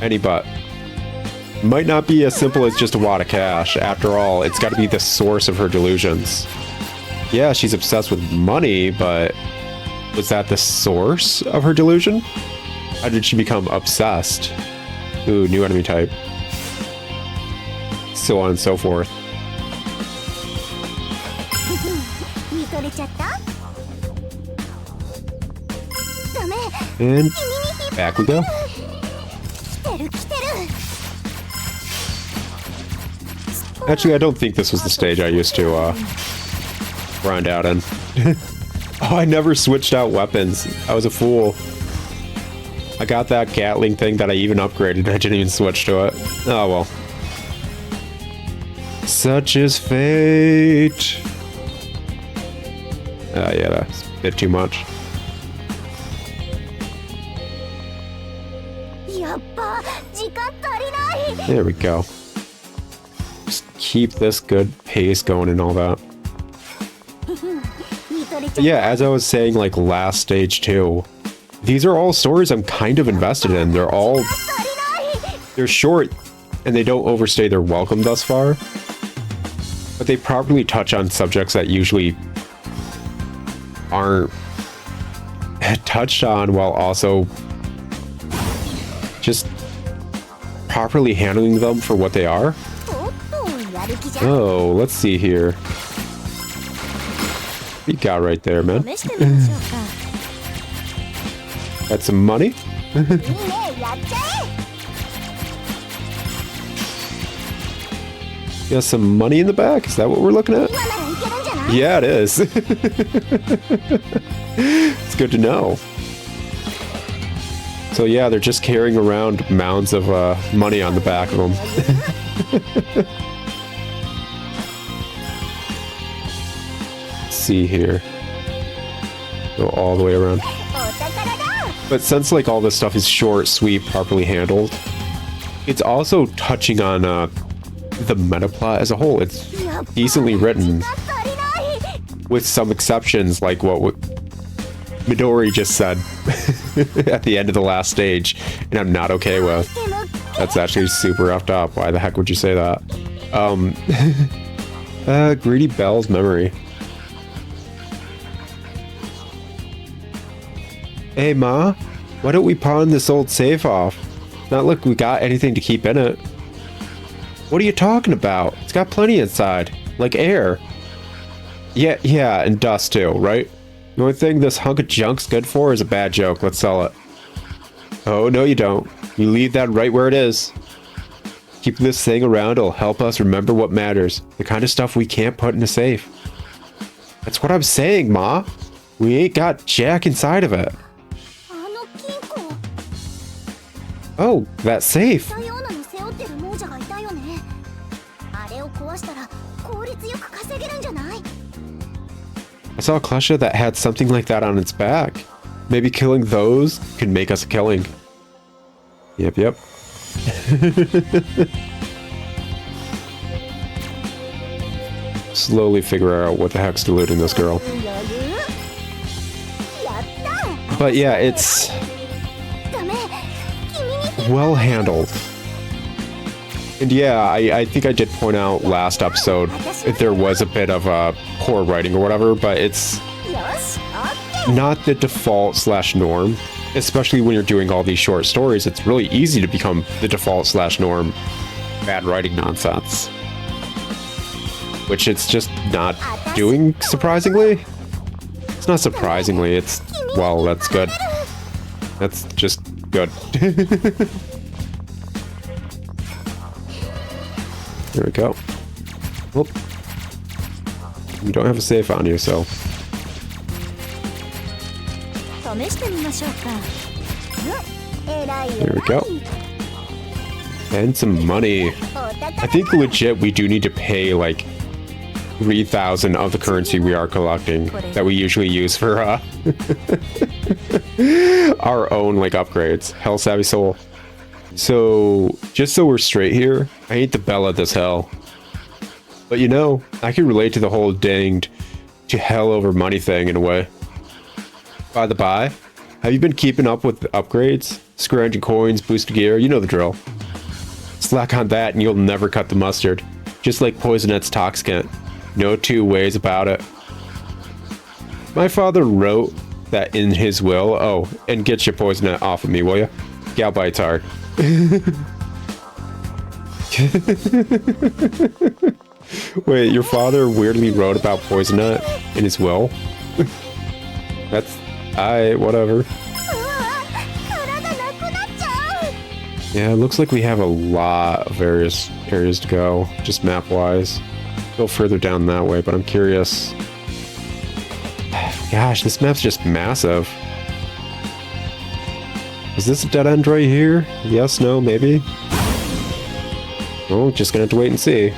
Any but. Might not be as simple as just a wad of cash. After all, it's got to be the source of her delusions. Yeah, she's obsessed with money, but was that the source of her delusion? How did she become obsessed? Ooh, new enemy type. So on and so forth. And back we go. Actually, I don't think this was the stage I used to grind out in. Oh, I never switched out weapons. I was a fool. I got that Gatling thing that I even upgraded. I didn't even switch to it. Oh well. Such is fate. Yeah, that's a bit too much. There we go. Just keep this good pace going and all that. But yeah, as I was saying, like last stage 2, these are all stories I'm kind of invested in. They're short and they don't overstay their welcome thus far, but they properly touch on subjects that usually aren't touched on, while also just properly handling them for what they are. Oh, let's see here. What you got right there, man? Got some money? Got some money in the back? Is that what we're looking at? Yeah, it is. It's good to know. So yeah, they're just carrying around mounds of money on the back of them. Let's see here. Go all the way around. But since like all this stuff is short, sweet, properly handled, it's also touching on the meta plot as a whole. It's decently written, with some exceptions like what Midori just said at the end of the last stage, and I'm not okay with. That's actually super effed up. Why the heck would you say that? Greedy Bell's memory. Hey, Ma, why don't we pawn this old safe off? Not like we got anything to keep in it. What are you talking about? It's got plenty inside, like air. Yeah, and dust too, right? The only thing this hunk of junk's good for is a bad joke. Let's sell it. Oh, no you don't. You leave that right where it is. Keep this thing around, it'll help us remember what matters. The kind of stuff we can't put in a safe. That's what I'm saying, Ma. We ain't got jack inside of it. Oh, that safe. I saw a Klesha that had something like that on its back. Maybe killing those could make us a killing. Yep. Slowly figure out what the heck's deluding this girl. But yeah, it's well handled. And yeah, I think I did point out last episode if there was a bit of poor writing or whatever, but it's not the default / norm. Especially when you're doing all these short stories, it's really easy to become the default / norm bad writing nonsense. Which it's just not doing, surprisingly. It's not surprisingly, it's, well, that's good. That's just good. There we go. Whoop. You don't have a safe on you, so. There we go. And some money. I think legit we do need to pay like 3,000 of the currency we are collecting that we usually use for our own like upgrades. Hell Savvy Soul. So just so we're straight here, I ain't the belle of this hell. But you know, I can relate to the whole danged to hell over money thing in a way. By the by, have you been keeping up with the upgrades? Scrounging coins, boosted gear, you know the drill. Slack on that and you'll never cut the mustard. Just like Poisonette's Toxicant. No two ways about it. My father wrote that in his will. Oh, and get your Poisonette off of me, will ya? Gal bites hard. Wait, your father weirdly wrote about Poisonette in his will? That's... whatever. Yeah, it looks like we have a lot of various areas to go, just map-wise. Go further down that way, but I'm curious. Gosh, this map's just massive. Is this a dead end right here? Yes, no, maybe? Oh, just gonna have to wait and see.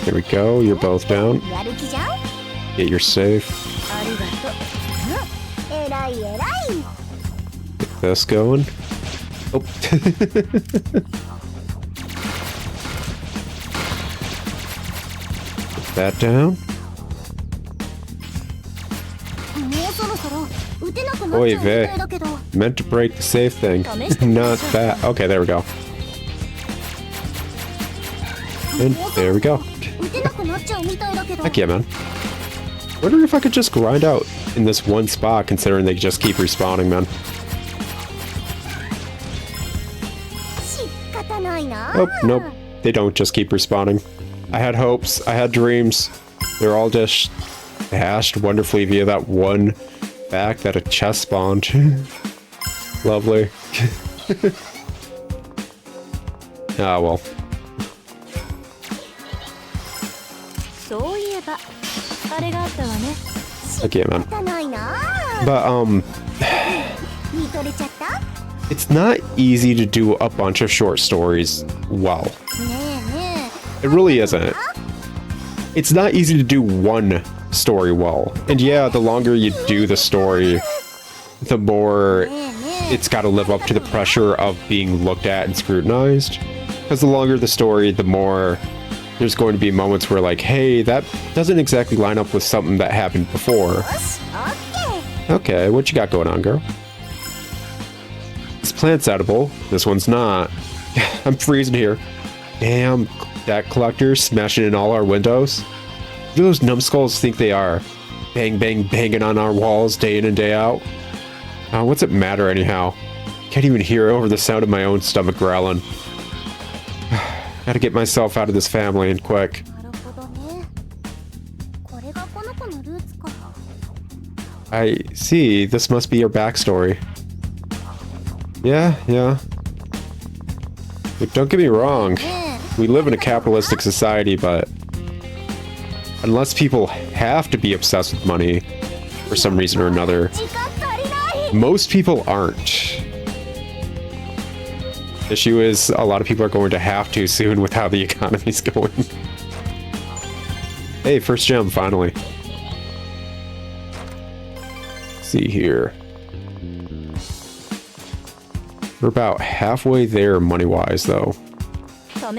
Here we go, you're both down. Get your safe. Get this going. Oh. Put that down. Oy vey. Meant to break the safe thing. Not that. Okay, there we go. And there we go. Heck yeah, man. Wondering if I could just grind out in this one spot, considering they just keep respawning, man. Oh, nope. They don't just keep respawning. I had hopes. I had dreams. They're all just dashed wonderfully via that one fact that a chest spawned. Lovely. Ah, well. Okay, man. But, it's not easy to do a bunch of short stories well. It really isn't. It's not easy to do one story well. And yeah, the longer you do the story, the more it's got to live up to the pressure of being looked at and scrutinized. Because the longer the story, the more there's going to be moments where like, hey, that doesn't exactly line up with something that happened before. Okay, what you got going on, girl? This plant's edible. This one's not. I'm freezing here. Damn, that collector smashing in all our windows. Who do those numbskulls think they are? Bang, bang, banging on our walls day in and day out. What's it matter anyhow? Can't even hear over the sound of my own stomach growling. Gotta get myself out of this family and quick. I see. This must be your backstory. Yeah. Look, don't get me wrong. We live in a capitalistic society, but unless people have to be obsessed with money for some reason or another, most people aren't. Issue is a lot of people are going to have to soon with how the economy's going. Hey, first gem, finally. Let's see here. We're about halfway there money-wise, though. I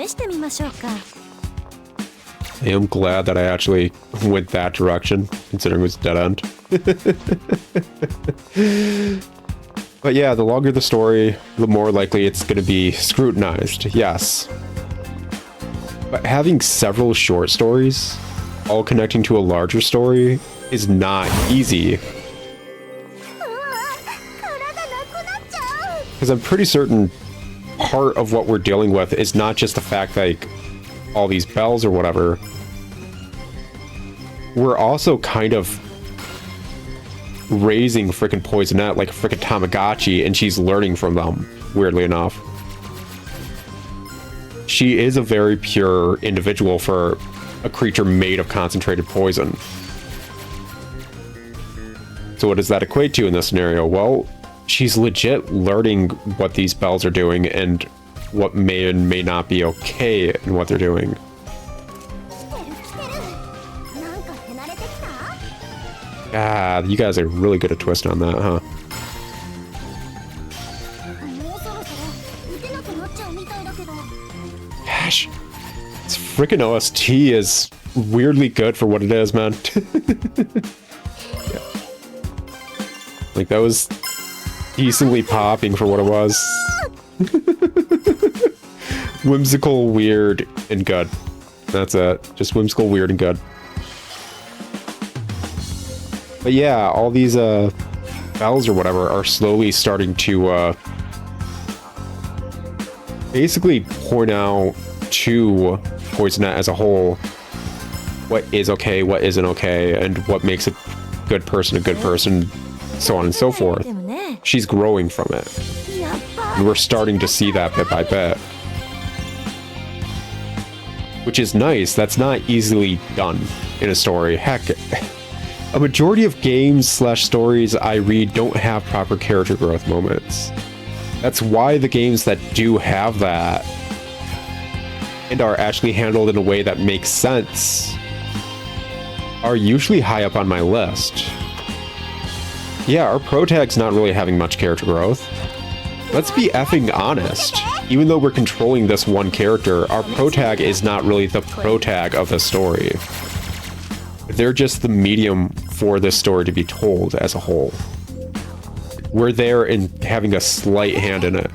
am glad that I actually went that direction, considering it was dead end. But yeah, the longer the story, the more likely it's going to be scrutinized, yes. But having several short stories, all connecting to a larger story, is not easy. Because I'm pretty certain part of what we're dealing with is not just the fact that, like, all these bells or whatever. We're also kind of raising frickin' Poisonette like a frickin' Tamagotchi, and she's learning from them, weirdly enough. She is a very pure individual for a creature made of concentrated poison. So what does that equate to in this scenario? Well, she's legit learning what these bells are doing and what may and may not be okay in what they're doing. Ah, you guys are really good at twisting on that, huh? Gosh. freaking OST is weirdly good for what it is, man. Yeah. Like, that was decently popping for what it was. Whimsical, weird, and good. That's it. Just whimsical, weird, and good. But yeah, all these bells or whatever are slowly starting to basically point out to Poisonette as a whole what is okay, what isn't okay, and what makes a good person, so on and so forth. She's growing from it. And we're starting to see that bit by bit. Which is nice. That's not easily done in a story. Heck, a majority of games / stories I read don't have proper character growth moments. That's why the games that do have that and are actually handled in a way that makes sense are usually high up on my list. Yeah, our protag's not really having much character growth. Let's be effing honest. Even though we're controlling this one character, our protag is not really the protag of the story. They're just the medium for this story to be told as a whole. We're there in having a slight hand in it.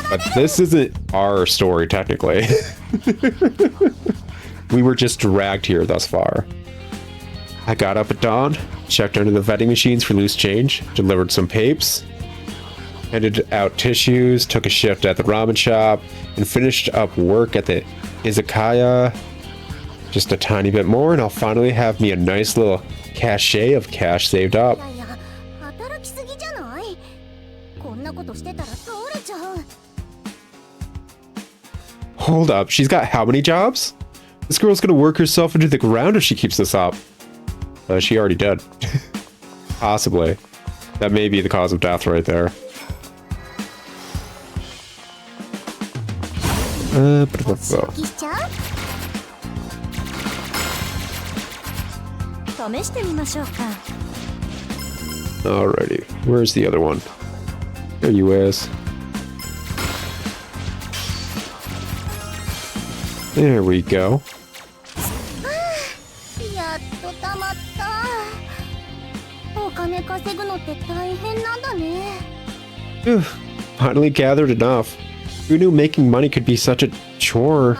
But this isn't our story, technically. We were just dragged here thus far. I got up at dawn, checked under the vending machines for loose change, delivered some papes, handed out tissues, took a shift at the ramen shop, and finished up work at the izakaya. Just a tiny bit more, and I'll finally have me a nice little cachet of cash saved up. Hold up, she's got how many jobs? This girl's gonna work herself into the ground if she keeps this up. She already did. Possibly. That may be the cause of death right there. Alrighty, where's the other one? There you is. There we go. Phew, finally gathered enough. Who knew making money could be such a chore?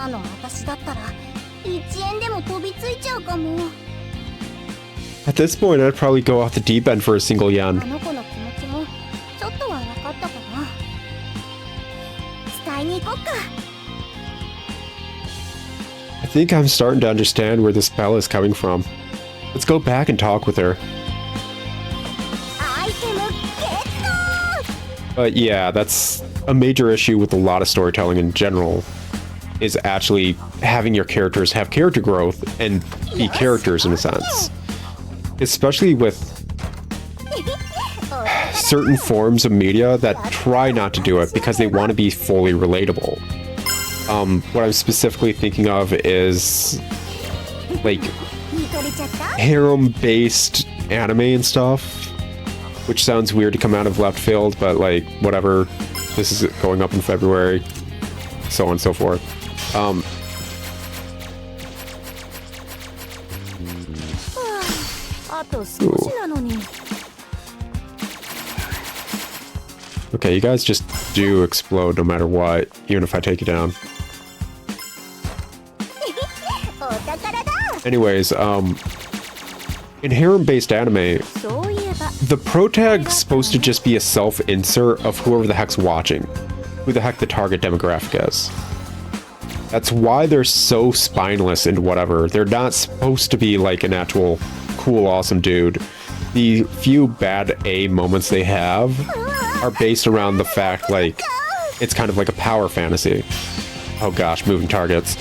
At this point, I'd probably go off the deep end for a single yen. I think I'm starting to understand where this spell is coming from. Let's go back and talk with her. But yeah, that's a major issue with a lot of storytelling in general, is actually having your characters have character growth and be characters in a sense. Especially with certain forms of media that try not to do it because they want to be fully relatable. What I'm specifically thinking of is like harem-based anime and stuff, which sounds weird to come out of left field, but like whatever. This is going up in February, so on and so forth. Okay, you guys just do explode no matter what, even if I take you down. Anyways, in harem-based anime, the protag's supposed to just be a self-insert of whoever the heck's watching, who the heck the target demographic is. That's why they're so spineless and whatever. They're not supposed to be like an actual cool, awesome dude. The few bad A moments they have are based around the fact, like, it's kind of like a power fantasy. Oh gosh, moving targets.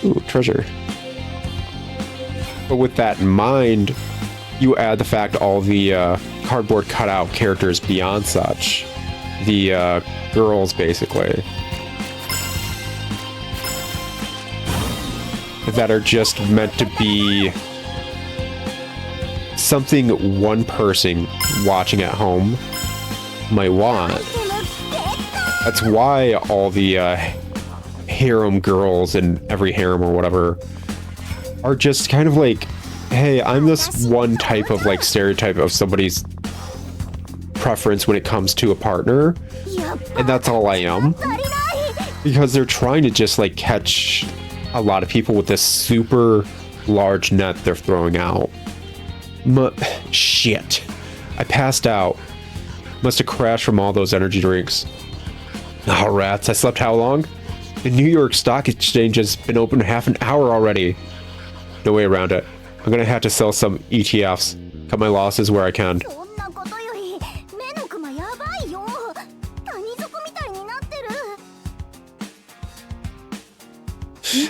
Ooh, treasure. But with that in mind, you add the fact all the cardboard cutout characters beyond such. The girls, basically. That are just meant to be something one person watching at home might want. That's why all the harem girls in every harem or whatever are just kind of like, hey, I'm this one type of like stereotype of somebody's preference when it comes to a partner, and that's all I am. Because they're trying to just like catch a lot of people with this super large net they're throwing out. Shit. I passed out. Must have crashed from all those energy drinks. Oh, rats. I slept how long? The New York Stock Exchange has been open half an hour already. No way around it. I'm gonna have to sell some ETFs. Cut my losses where I can.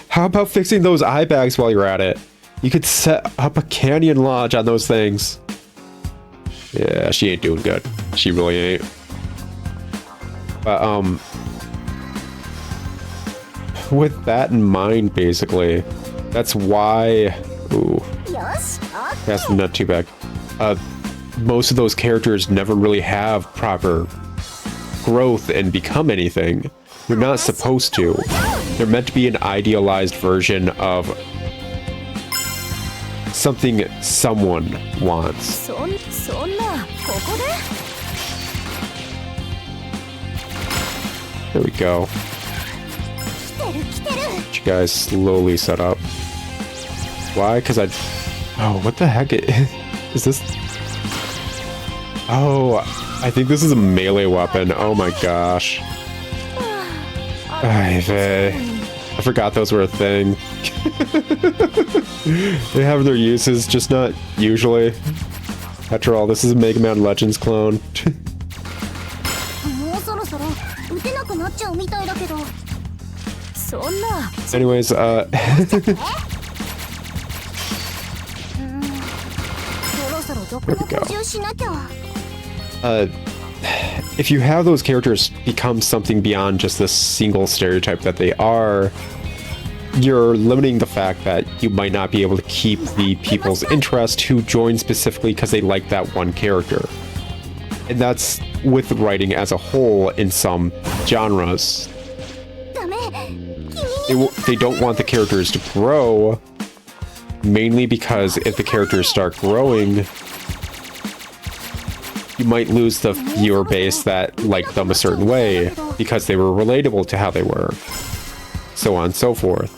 How about fixing those eye bags while you're at it? You could set up a canyon lodge on those things. Yeah, she ain't doing good. She really ain't. But, with that in mind, basically, that's why... Ooh. That's not too bad. Most of those characters never really have proper growth and become anything. They're not supposed to. They're meant to be an idealized version of something someone wants. There we go. You guys slowly set up. Why? Because I... Oh, what the heck is this? Oh, I think this is a melee weapon. Oh my gosh. I forgot those were a thing. They have their uses, just not usually. After all, this is a Mega Man Legends clone. Anyways, there we go. If you have those characters become something beyond just this single stereotype that they are, you're limiting the fact that you might not be able to keep the people's interest who join specifically because they like that one character. And that's with writing as a whole in some genres. They don't want the characters to grow, mainly because if the characters start growing, you might lose the viewer base that liked them a certain way because they were relatable to how they were. So on and so forth.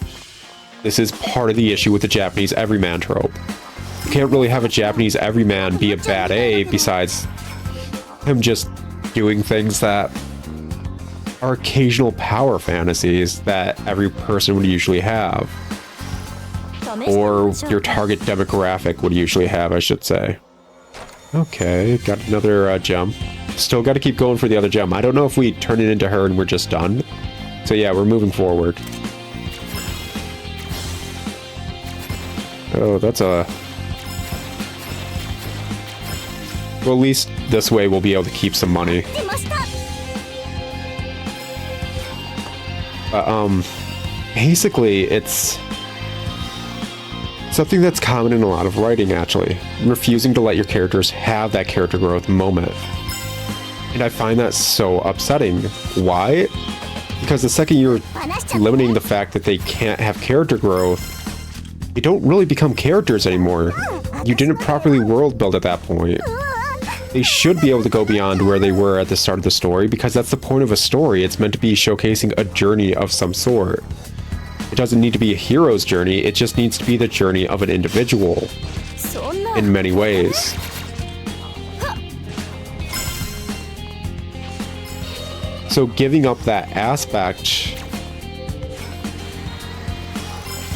This is part of the issue with the Japanese everyman trope. You can't really have a Japanese everyman be a bad A besides him just doing things that are occasional power fantasies that every person would usually have. Or your target demographic would usually have, I should say. Okay, got another gem. Still got to keep going for the other gem. I don't know if we turn it into her and we're just done. So yeah, we're moving forward. Oh, that's a... Well, at least this way we'll be able to keep some money. Basically, it's something that's common in a lot of writing, actually. Refusing to let your characters have that character growth moment. And I find that so upsetting. Why? Because the second you're limiting the fact that they can't have character growth, they don't really become characters anymore. You didn't properly world build at that point. They should be able to go beyond where they were at the start of the story, because that's the point of a story. It's meant to be showcasing a journey of some sort. It doesn't need to be a hero's journey, it just needs to be the journey of an individual. In many ways. So giving up that aspect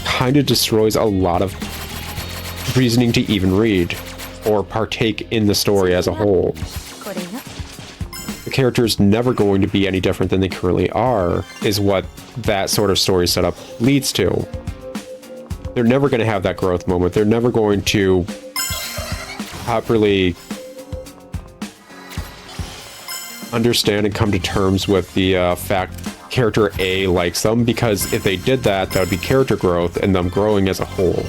kind of destroys a lot of reasoning to even read or partake in the story as a whole. The character's never going to be any different than they currently are, is what that sort of story setup leads to. They're never going to have that growth moment. They're never going to properly understand and come to terms with the fact character A likes them, because if they did that, that would be character growth and them growing as a whole.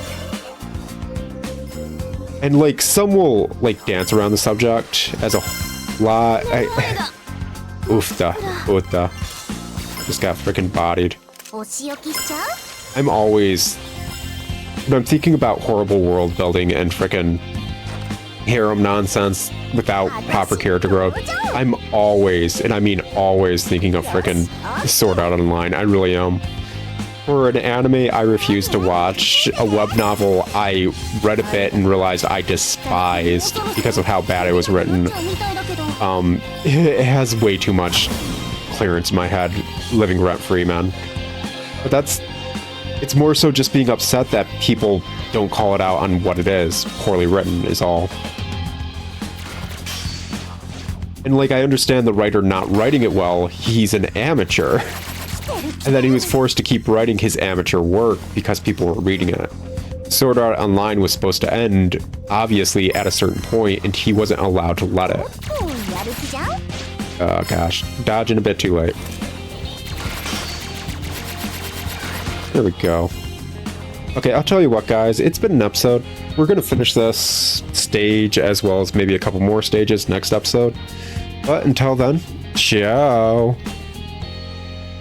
And like, some will like dance around the subject as a lot. Oofta. Oofta. Just got freaking bodied. お仕置きしちゃう I'm always... When I'm thinking about horrible world building and frickin' harem nonsense without proper character growth, I'm always, and I mean always, thinking of frickin' Sword Art Online. I really am. For an anime I refuse to watch, a web novel I read a bit and realized I despised because of how bad it was written. みたいだけど It has way too much clearance in my head, living rent-free, man. But that's... It's more so just being upset that people don't call it out on what it is. Poorly written is all. And like, I understand the writer not writing it well, he's an amateur. And then he was forced to keep writing his amateur work because people were reading it. Sword Art Online was supposed to end, obviously, at a certain point, and he wasn't allowed to let it. やる気じゃん Oh gosh, dodging a bit too late. There we go. Okay, I'll tell you what, guys, it's been an episode. We're gonna finish this stage as well as maybe a couple more stages next episode. But until then, ciao!